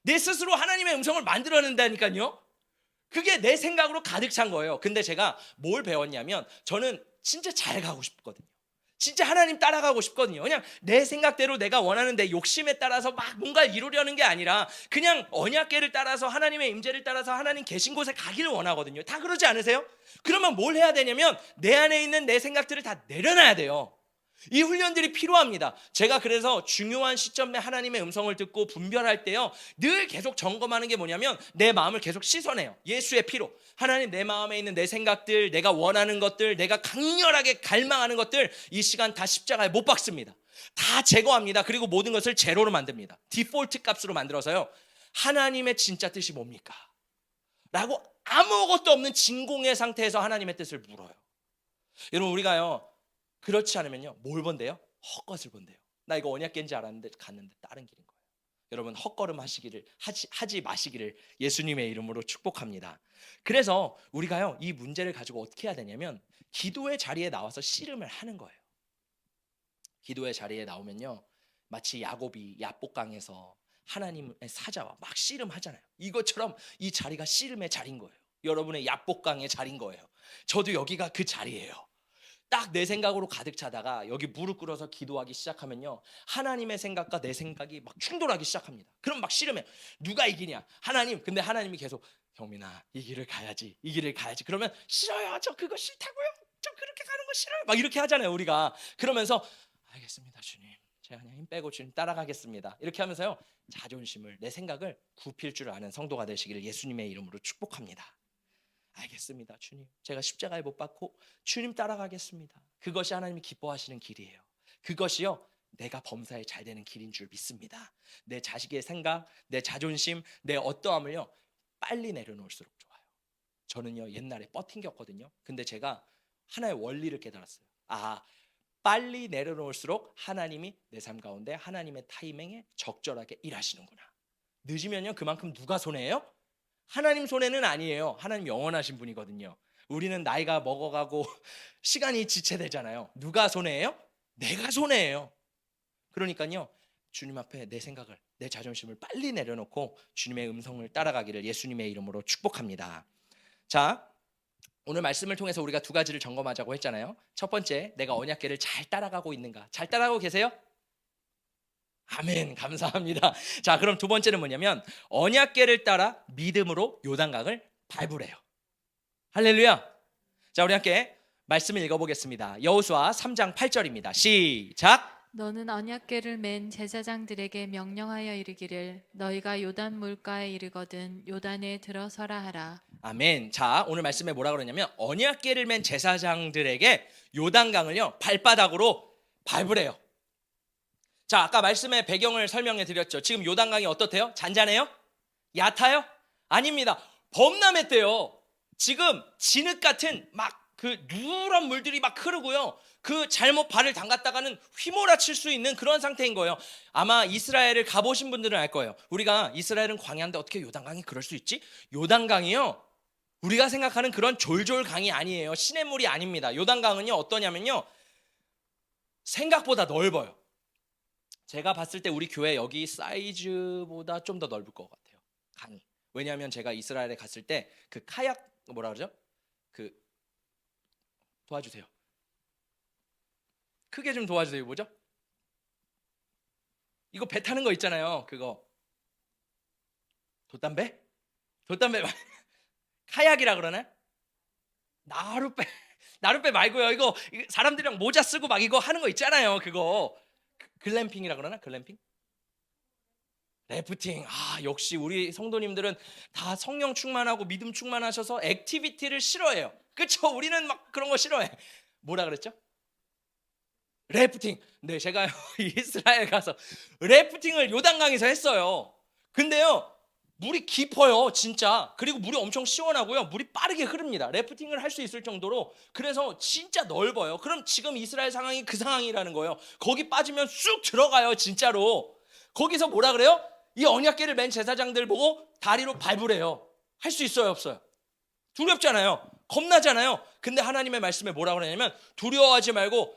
내 스스로 하나님의 음성을 만들어낸다니까요. 그게 내 생각으로 가득 찬 거예요. 근데 제가 뭘 배웠냐면, 저는 진짜 잘 가고 싶거든요. 진짜 하나님 따라가고 싶거든요. 그냥 내 생각대로 내가 원하는 내 욕심에 따라서 막 뭔가 이루려는 게 아니라 그냥 언약궤를 따라서 하나님의 임재를 따라서 하나님 계신 곳에 가기를 원하거든요. 다 그러지 않으세요? 그러면 뭘 해야 되냐면 내 안에 있는 내 생각들을 다 내려놔야 돼요. 이 훈련들이 필요합니다. 제가 그래서 중요한 시점에 하나님의 음성을 듣고 분별할 때요 늘 계속 점검하는 게 뭐냐면 내 마음을 계속 씻어내요. 예수의 피로. 하나님, 내 마음에 있는 내 생각들, 내가 원하는 것들, 내가 강렬하게 갈망하는 것들, 이 시간 다 십자가에 못 박습니다. 다 제거합니다. 그리고 모든 것을 제로로 만듭니다. 디폴트 값으로 만들어서요 하나님의 진짜 뜻이 뭡니까? 라고 아무것도 없는 진공의 상태에서 하나님의 뜻을 물어요. 여러분, 우리가요 그렇지 않으면요 뭘 본대요? 헛것을 본대요. 나 이거 언약궤인지 알았는데 갔는데 다른 길인 거예요. 여러분, 헛걸음 하지 마시기를 예수님의 이름으로 축복합니다. 그래서 우리가요 이 문제를 가지고 어떻게 해야 되냐면 기도의 자리에 나와서 씨름을 하는 거예요. 기도의 자리에 나오면요 마치 야곱이 야복강에서 하나님의 사자와 막 씨름하잖아요. 이것처럼 이 자리가 씨름의 자리인 거예요. 여러분의 야복강의 자리인 거예요. 저도 여기가 그 자리예요. 딱 내 생각으로 가득 차다가 여기 무릎 꿇어서 기도하기 시작하면요 하나님의 생각과 내 생각이 막 충돌하기 시작합니다. 그럼 막 씨름해. 누가 이기냐? 하나님. 근데 하나님이 계속 경민아, 이 길을 가야지, 이 길을 가야지. 그러면 싫어요, 저 그거 싫다고요, 저 그렇게 가는 거 싫어요, 막 이렇게 하잖아요 우리가. 그러면서 알겠습니다 주님, 제가 그냥 힘 빼고 주님 따라가겠습니다, 이렇게 하면서요 자존심을, 내 생각을 굽힐 줄 아는 성도가 되시기를 예수님의 이름으로 축복합니다. 알겠습니다 주님, 제가 십자가에 못 박고 주님 따라가겠습니다. 그것이 하나님이 기뻐하시는 길이에요. 그것이요 내가 범사에 잘 되는 길인 줄 믿습니다. 내 자식의 생각, 내 자존심, 내 어떠함을요 빨리 내려놓을수록 좋아요. 저는요 옛날에 버팅겼거든요. 근데 제가 하나의 원리를 깨달았어요. 빨리 내려놓을수록 하나님이 내 삶 가운데 하나님의 타이밍에 적절하게 일하시는구나. 늦으면요 그만큼 누가 손해예요? 하나님 손해는 아니에요. 하나님 영원하신 분이거든요. 우리는 나이가 먹어가고 시간이 지체되잖아요. 누가 손해예요? 내가 손해예요. 그러니까요 주님 앞에 내 생각을, 내 자존심을 빨리 내려놓고 주님의 음성을 따라가기를 예수님의 이름으로 축복합니다. 자, 오늘 말씀을 통해서 우리가 두 가지를 점검하자고 했잖아요. 첫 번째, 내가 언약궤를 잘 따라가고 있는가? 잘 따라가고 계세요? 아멘, 감사합니다. 자, 그럼 두 번째는 뭐냐면 언약궤를 따라 믿음으로 요단강을 밟으래요. 할렐루야. 자, 우리 함께 말씀을 읽어보겠습니다. 여호수아 3장 8절입니다. 시작. 너는 언약궤를 맨 제사장들에게 명령하여 이르기를 너희가 요단 물가에 이르거든 요단에 들어서라 하라. 아멘. 자, 오늘 말씀에 뭐라 그러냐면 언약궤를 맨 제사장들에게 요단강을요 발바닥으로 밟으래요. 자, 아까 말씀의 배경을 설명해 드렸죠. 지금 요단강이 어떻대요? 잔잔해요? 얕아요? 아닙니다. 범람했대요. 지금 진흙 같은 막 그 누런 물들이 막 흐르고요. 그 잘못 발을 담갔다가는 휘몰아칠 수 있는 그런 상태인 거예요. 아마 이스라엘을 가보신 분들은 알 거예요. 우리가 이스라엘은 광야인데 어떻게 요단강이 그럴 수 있지? 요단강이요, 우리가 생각하는 그런 졸졸 강이 아니에요. 시냇물이 아닙니다. 요단강은요 어떠냐면요, 생각보다 넓어요. 제가 봤을 때 우리 교회 여기 사이즈보다 좀 더 넓을 것 같아요, 강이. 왜냐하면 제가 이스라엘에 갔을 때 그 카약, 뭐라 그러죠? 그 도와주세요. 크게 좀 도와주세요. 뭐죠? 이거 배 타는 거 있잖아요. 그거 돛담배? 돛담배 카약이라 그러나? 나룻배. 나룻배 말고요. 이거 사람들이랑 모자 쓰고 막 이거 하는 거 있잖아요. 그거 글램핑이라 그러나? 글램핑? 래프팅. 아, 역시 우리 성도님들은 다 성령 충만하고 믿음 충만하셔서 액티비티를 싫어해요. 그렇죠? 우리는 막 그런 거 싫어해. 뭐라 그랬죠? 래프팅. 네, 제가 이스라엘 가서 래프팅을 요단강에서 했어요. 근데요, 물이 깊어요, 진짜. 그리고 물이 엄청 시원하고요. 물이 빠르게 흐릅니다. 래프팅을 할 수 있을 정도로. 그래서 진짜 넓어요. 그럼 지금 이스라엘 상황이 그 상황이라는 거예요. 거기 빠지면 쑥 들어가요, 진짜로. 거기서 뭐라 그래요? 이 언약궤를 맨 제사장들 보고 다리로 밟으래요. 할 수 있어요, 없어요? 두렵잖아요. 겁나잖아요. 근데 하나님의 말씀에 뭐라 그러냐면 두려워하지 말고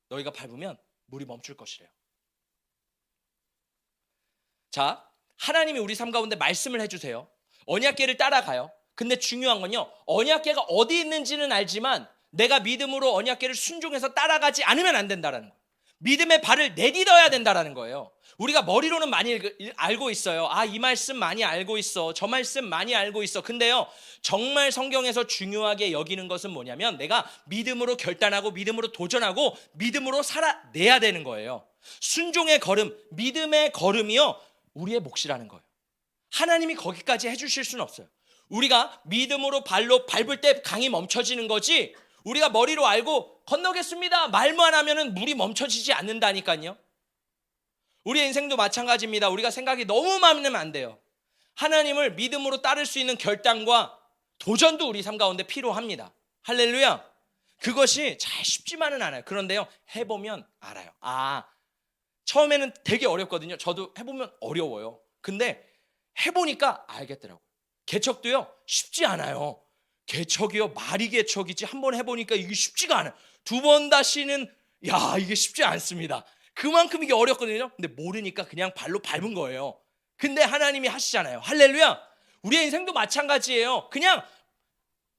너희가 밟으면 물이 멈출 것이래요. 자, 하나님이 우리 삶 가운데 말씀을 해주세요. 언약궤를 따라가요. 근데 중요한 건요, 언약궤가 어디 있는지는 알지만 내가 믿음으로 언약궤를 순종해서 따라가지 않으면 안 된다는 거예요. 믿음의 발을 내딛어야 된다는 거예요. 우리가 머리로는 많이 알고 있어요. 아, 이 말씀 많이 알고 있어. 저 말씀 많이 알고 있어. 근데요, 정말 성경에서 중요하게 여기는 것은 뭐냐면 내가 믿음으로 결단하고 믿음으로 도전하고 믿음으로 살아내야 되는 거예요. 순종의 걸음, 믿음의 걸음이요, 우리의 몫이라는 거예요. 하나님이 거기까지 해주실 수는 없어요. 우리가 믿음으로 발로 밟을 때 강이 멈춰지는 거지, 우리가 머리로 알고 건너겠습니다 말만 하면은 물이 멈춰지지 않는다니까요. 우리의 인생도 마찬가지입니다. 우리가 생각이 너무 많으면 안 돼요. 하나님을 믿음으로 따를 수 있는 결단과 도전도 우리 삶 가운데 필요합니다. 할렐루야. 그것이 잘 쉽지만은 않아요. 그런데요, 해보면 알아요. 아, 처음에는 되게 어렵거든요. 저도 해보면 어려워요. 근데 해보니까 알겠더라고요. 개척도요, 쉽지 않아요. 개척이요, 말이 개척이지 한 번 해보니까 이게 쉽지가 않아요. 두 번 다시는, 야, 이게 쉽지 않습니다. 그만큼 이게 어렵거든요. 근데 모르니까 그냥 발로 밟은 거예요. 근데 하나님이 하시잖아요. 할렐루야. 우리의 인생도 마찬가지예요. 그냥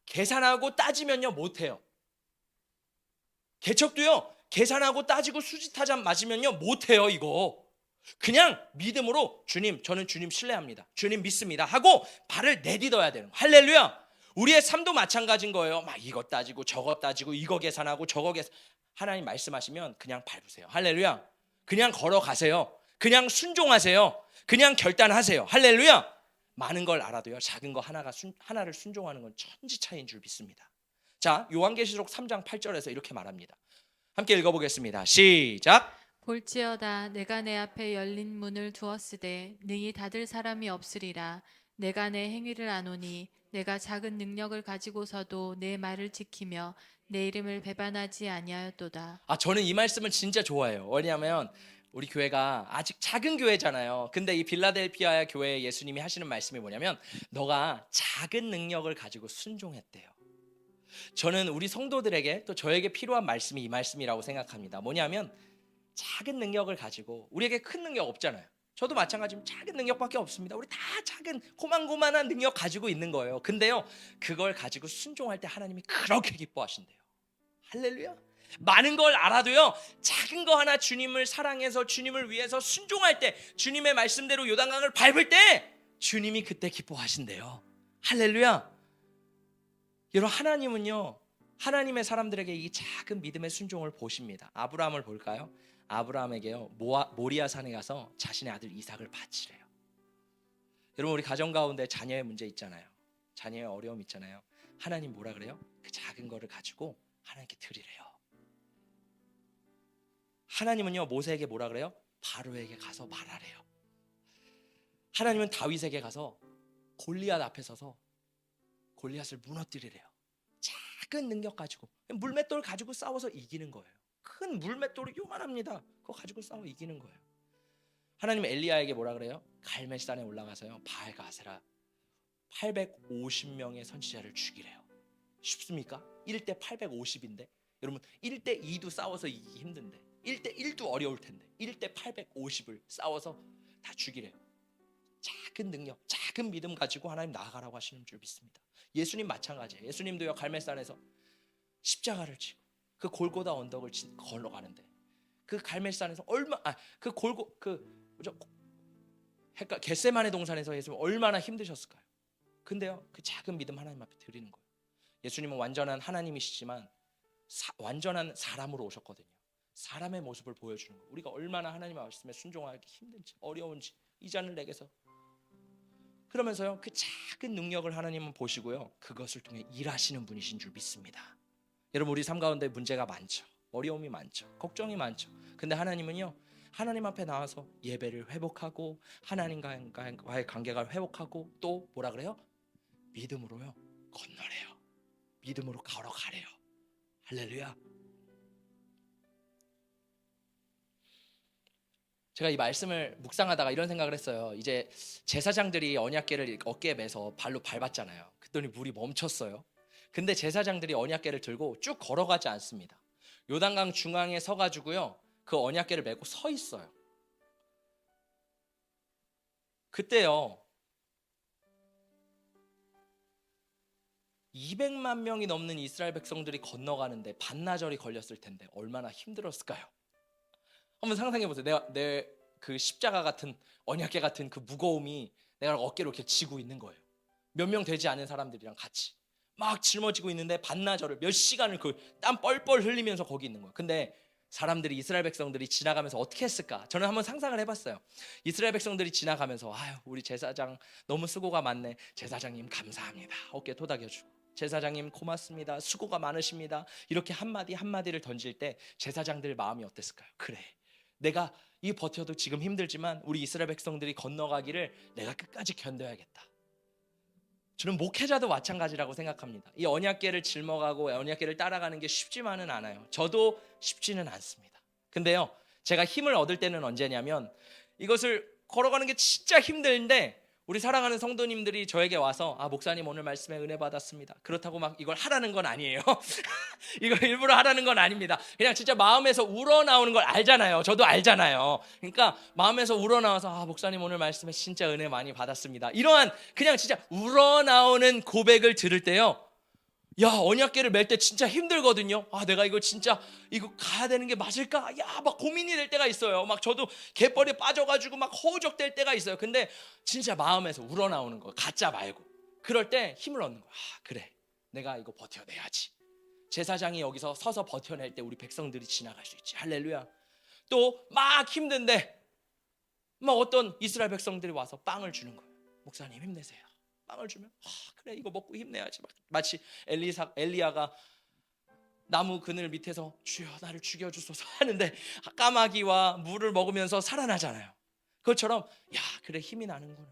계산하고 따지면요 못해요. 개척도요, 계산하고 따지고 수지타자 맞으면요 못해요. 이거 그냥 믿음으로 주님, 저는 주님 신뢰합니다, 주님 믿습니다 하고 발을 내딛어야 되는 거예요. 할렐루야. 우리의 삶도 마찬가지인 거예요. 막 이것 따지고 저것 따지고 이거 계산하고 저거 계산. 하나님 말씀하시면 그냥 밟으세요. 할렐루야. 그냥 걸어가세요. 그냥 순종하세요. 그냥 결단하세요. 할렐루야. 많은 걸 알아도요, 작은 거 하나를 순종하는 건 천지 차이인 줄 믿습니다. 자, 요한계시록 3장 8절에서 이렇게 말합니다. 함께 읽어보겠습니다. 시작. 볼지어다 내가 내 앞에 열린 문을 두었으되 능히 닫을 사람이 없으리라. 내가 내 행위를 아노니 내가 작은 능력을 가지고서도 내 말을 지키며 내 이름을 배반하지 아니하였도다. 아, 저는 이 말씀을 진짜 좋아해요. 왜냐하면 우리 교회가 아직 작은 교회잖아요. 근데 이 빌라델피아 교회 예수님이 하시는 말씀이 뭐냐면 너가 작은 능력을 가지고 순종했대요. 저는 우리 성도들에게 또 저에게 필요한 말씀이 이 말씀이라고 생각합니다. 뭐냐면 작은 능력을 가지고, 우리에게 큰 능력 없잖아요. 저도 마찬가지로 작은 능력밖에 없습니다. 우리 다 작은 고만고만한 능력 가지고 있는 거예요. 근데요, 그걸 가지고 순종할 때 하나님이 그렇게 기뻐하신대요. 할렐루야. 많은 걸 알아도요, 작은 거 하나 주님을 사랑해서 주님을 위해서 순종할 때, 주님의 말씀대로 요단강을 밟을 때 주님이 그때 기뻐하신대요. 할렐루야. 여러분, 하나님은요, 하나님의 사람들에게 이 작은 믿음의 순종을 보십니다. 아브라함을 볼까요? 아브라함에게요, 모리아 산에 가서 자신의 아들 이삭을 바치래요. 여러분, 우리 가정 가운데 자녀의 문제 있잖아요. 자녀의 어려움 있잖아요. 하나님 뭐라 그래요? 그 작은 거를 가지고 하나님께 드리래요. 하나님은요, 모세에게 뭐라 그래요? 바로에게 가서 말하래요. 하나님은 다윗에게 가서 골리앗 앞에 서서 골리앗을 무너뜨리래요. 작은 능력 가지고, 물맷돌 가지고 싸워서 이기는 거예요. 큰 물맷돌이 요만합니다. 그거 가지고 싸워 이기는 거예요. 하나님 엘리야에게 뭐라 그래요? 갈멜산에 올라가서요, 바알과 아세라 850명의 선지자를 죽이래요. 쉽습니까? 1대 850인데 여러분, 1대 2도 싸워서 이기기 힘든데, 1대 1도 어려울 텐데 1대 850을 싸워서 다 죽이래요. 작은 능력, 작은 믿음 가지고 하나님 나아가라고 하시는 줄 믿습니다. 예수님 마찬가지예요. 예수님도요, 갈멜산에서 십자가를 지고 그 골고다 언덕을 걸어가는데, 그 갈멜산에서 겟세마네 동산에서 예수님 얼마나 힘드셨을까요? 근데요, 그 작은 믿음 하나님 앞에 드리는 거예요. 예수님은 완전한 하나님이시지만 완전한 사람으로 오셨거든요. 사람의 모습을 보여주는 거예요. 우리가 얼마나 하나님의 말씀에 순종하기 힘든지, 어려운지, 이 잔을 내게서, 그러면서요, 그 작은 능력을 하나님은 보시고요, 그것을 통해 일하시는 분이신 줄 믿습니다. 여러분, 우리 삶 가운데 문제가 많죠. 어려움이 많죠. 걱정이 많죠. 근데 하나님은요, 하나님 앞에 나와서 예배를 회복하고 하나님과의 관계가 회복하고, 또 뭐라 그래요? 믿음으로요, 건너래요. 믿음으로 걸어가래요. 할렐루야. 제가 이 말씀을 묵상하다가 이런 생각을 했어요. 이제 제사장들이 언약궤를 어깨에 매서 발로 밟았잖아요. 그랬더니 물이 멈췄어요. 근데 제사장들이 언약궤를 들고 쭉 걸어가지 않습니다. 요단강 중앙에 서가지고요, 그 언약궤를 메고 서 있어요. 그때요, 200만 명이 넘는 이스라엘 백성들이 건너가는데 반나절이 걸렸을 텐데 얼마나 힘들었을까요? 한번 상상해 보세요. 내 그 십자가 같은, 언약궤 같은 그 무거움이 내가 어깨로 이렇게 지고 있는 거예요. 몇 명 되지 않은 사람들이랑 같이 막 짊어지고 있는데 반나절을, 몇 시간을 그 땀 뻘뻘 흘리면서 거기 있는 거예요. 근데 사람들이, 이스라엘 백성들이 지나가면서 어떻게 했을까? 저는 한번 상상을 해봤어요. 이스라엘 백성들이 지나가면서, 아유, 우리 제사장 너무 수고가 많네. 제사장님 감사합니다. 어깨 토닥여주고, 제사장님 고맙습니다. 수고가 많으십니다. 이렇게 한마디 한마디를 던질 때 제사장들 마음이 어땠을까요? 그래, 내가 이 버텨도 지금 힘들지만 우리 이스라엘 백성들이 건너가기를 내가 끝까지 견뎌야겠다. 저는 목회자도 마찬가지라고 생각합니다. 이 언약궤를 짊어가고 언약궤를 따라가는 게 쉽지만은 않아요. 저도 쉽지는 않습니다. 근데요, 제가 힘을 얻을 때는 언제냐면, 이것을 걸어가는 게 진짜 힘든데 우리 사랑하는 성도님들이 저에게 와서, 아, 목사님 오늘 말씀에 은혜 받았습니다. 그렇다고 막 이걸 하라는 건 아니에요. 이걸 일부러 하라는 건 아닙니다. 그냥 진짜 마음에서 우러나오는 걸 알잖아요. 저도 알잖아요. 그러니까 마음에서 우러나와서, 아, 목사님 오늘 말씀에 진짜 은혜 많이 받았습니다. 이러한 그냥 진짜 우러나오는 고백을 들을 때요, 야, 언약궤를 맬 때 진짜 힘들거든요. 아, 내가 이거 진짜 이거 가야 되는 게 맞을까? 야, 막 고민이 될 때가 있어요. 막 저도 갯벌에 빠져가지고 막 허우적될 때가 있어요. 근데 진짜 마음에서 우러나오는 거, 가짜 말고. 그럴 때 힘을 얻는 거야. 아, 그래, 내가 이거 버텨내야지. 제사장이 여기서 서서 버텨낼 때 우리 백성들이 지나갈 수 있지. 할렐루야. 또 막 힘든데 막 어떤 이스라엘 백성들이 와서 빵을 주는 거예요. 목사님 힘내세요. 빵을 주면, 아, 그래, 이거 먹고 힘내야지. 마치 엘리야가 나무 그늘 밑에서 주여 나를 죽여주소서 하는데 까마귀와 물을 먹으면서 살아나잖아요. 그것처럼, 야, 그래, 힘이 나는구나.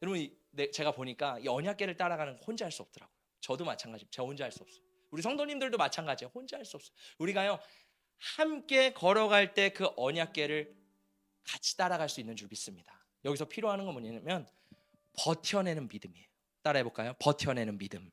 여러분, 제가 보니까 이 언약궤를 따라가는 거 혼자 할 수 없더라고요. 저도 마찬가지입니다. 제가 혼자 할 수 없어요. 우리 성도님들도 마찬가지예요. 혼자 할 수 없어요. 우리가요, 함께 걸어갈 때 그 언약궤를 같이 따라갈 수 있는 줄 믿습니다. 여기서 필요한 건 뭐냐면 버텨내는 믿음이에요. 따라해볼까요? 버텨내는 믿음.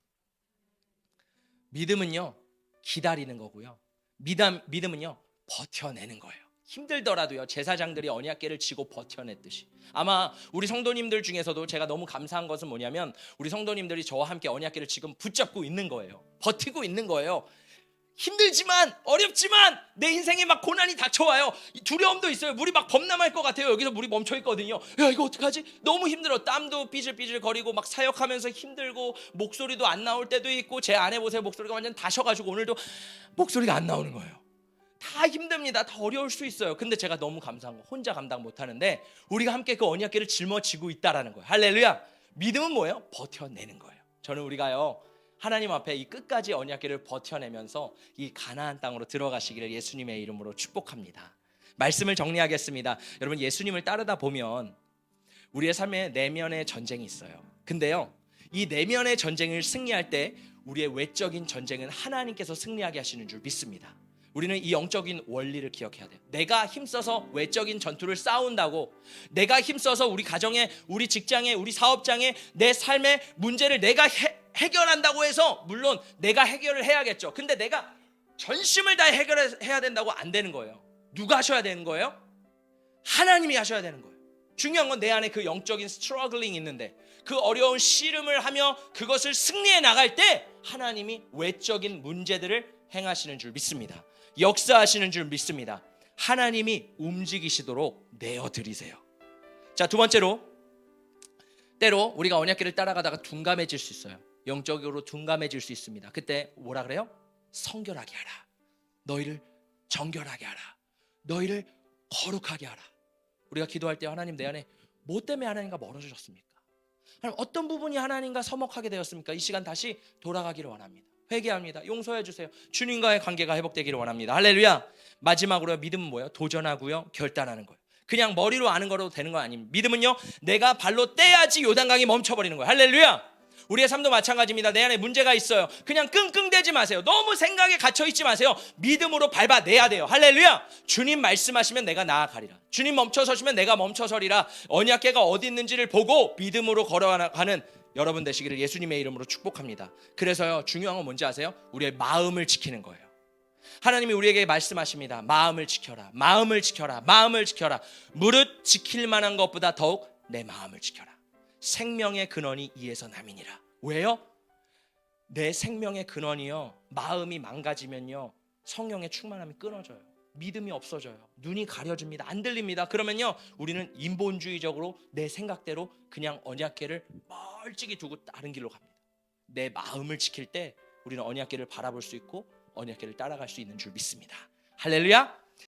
믿음은요, 기다리는 거고요. 믿음은요, 버텨내는 거예요. 힘들더라도요, 제사장들이 언약궤를 지고 버텨냈듯이. 아마 우리 성도님들 중에서도 제가 너무 감사한 것은 뭐냐면, 우리 성도님들이 저와 함께 언약궤를 지금 붙잡고 있는 거예요. 버티고 있는 거예요. 힘들지만, 어렵지만 내 인생에 막 고난이 닥쳐와요. 두려움도 있어요. 물이 막 범람할 것 같아요. 여기서 물이 멈춰 있거든요. 야, 이거 어떡하지? 너무 힘들어. 땀도 삐질삐질 거리고 막 사역하면서 힘들고, 목소리도 안 나올 때도 있고. 제 아내 보세요, 목소리가 완전 다셔가지고 오늘도 목소리가 안 나오는 거예요. 다 힘듭니다. 다 어려울 수 있어요. 근데 제가 너무 감사한 거, 혼자 감당 못하는데 우리가 함께 그 언약궤를 짊어지고 있다라는 거예요. 할렐루야. 믿음은 뭐예요? 버텨내는 거예요. 저는 우리가요, 하나님 앞에 이 끝까지 언약궤를 버텨내면서 이 가나안 땅으로 들어가시기를 예수님의 이름으로 축복합니다. 말씀을 정리하겠습니다. 여러분, 예수님을 따르다 보면 우리의 삶에 내면의 전쟁이 있어요. 근데요, 이 내면의 전쟁을 승리할 때 우리의 외적인 전쟁은 하나님께서 승리하게 하시는 줄 믿습니다. 우리는 이 영적인 원리를 기억해야 돼요. 내가 힘써서 외적인 전투를 싸운다고, 내가 힘써서 우리 가정에, 우리 직장에, 우리 사업장에, 내 삶의 문제를 내가 해결한다고 해서, 물론 내가 해결을 해야겠죠. 근데 내가 전심을 다해 해결해야 된다고 안 되는 거예요. 누가 하셔야 되는 거예요? 하나님이 하셔야 되는 거예요. 중요한 건 내 안에 그 영적인 스트러글링이 있는데, 그 어려운 씨름을 하며 그것을 승리해 나갈 때 하나님이 외적인 문제들을 행하시는 줄 믿습니다. 역사하시는 줄 믿습니다. 하나님이 움직이시도록 내어드리세요. 자, 두 번째로, 때로 우리가 언약궤를 따라가다가 둔감해질 수 있어요. 영적으로 둔감해질 수 있습니다. 그때 뭐라 그래요? 성결하게 하라. 너희를 정결하게 하라. 너희를 거룩하게 하라. 우리가 기도할 때 하나님, 내 안에 뭐 때문에 하나님과 멀어지셨습니까? 하나님, 어떤 부분이 하나님과 서먹하게 되었습니까? 이 시간 다시 돌아가기를 원합니다. 회개합니다. 용서해 주세요. 주님과의 관계가 회복되기를 원합니다. 할렐루야. 마지막으로 믿음은 뭐예요? 도전하고요, 결단하는 거예요. 그냥 머리로 아는 거로 되는 거 아닙니다. 믿음은요, 내가 발로 떼야지 요단강이 멈춰버리는 거예요. 할렐루야. 우리의 삶도 마찬가지입니다. 내 안에 문제가 있어요. 그냥 끙끙대지 마세요. 너무 생각에 갇혀있지 마세요. 믿음으로 밟아내야 돼요. 할렐루야. 주님 말씀하시면 내가 나아가리라. 주님 멈춰서시면 내가 멈춰서리라. 언약궤가 어디 있는지를 보고 믿음으로 걸어가는 여러분 되시기를 예수님의 이름으로 축복합니다. 그래서요, 중요한 건 뭔지 아세요? 우리의 마음을 지키는 거예요. 하나님이 우리에게 말씀하십니다. 마음을 지켜라. 마음을 지켜라. 마음을 지켜라. 무릇 지킬 만한 것보다 더욱 내 마음을 지켜라. 생명의 근원이 이에서 남이니라. 왜요? 내 생명의 근원이요, 마음이 망가지면요, 성령의 충만함이 끊어져요. 믿음이 없어져요. 눈이 가려집니다. 안 들립니다. 그러면요, 우리는 인본주의적으로 내 생각대로 그냥 언약궤를 멀찍이 두고 다른 길로 갑니다. 내 마음을 지킬 때 우리는 언약궤를 바라볼 수 있고 언약궤를 따라갈 수 있는 줄 믿습니다. 할렐루야.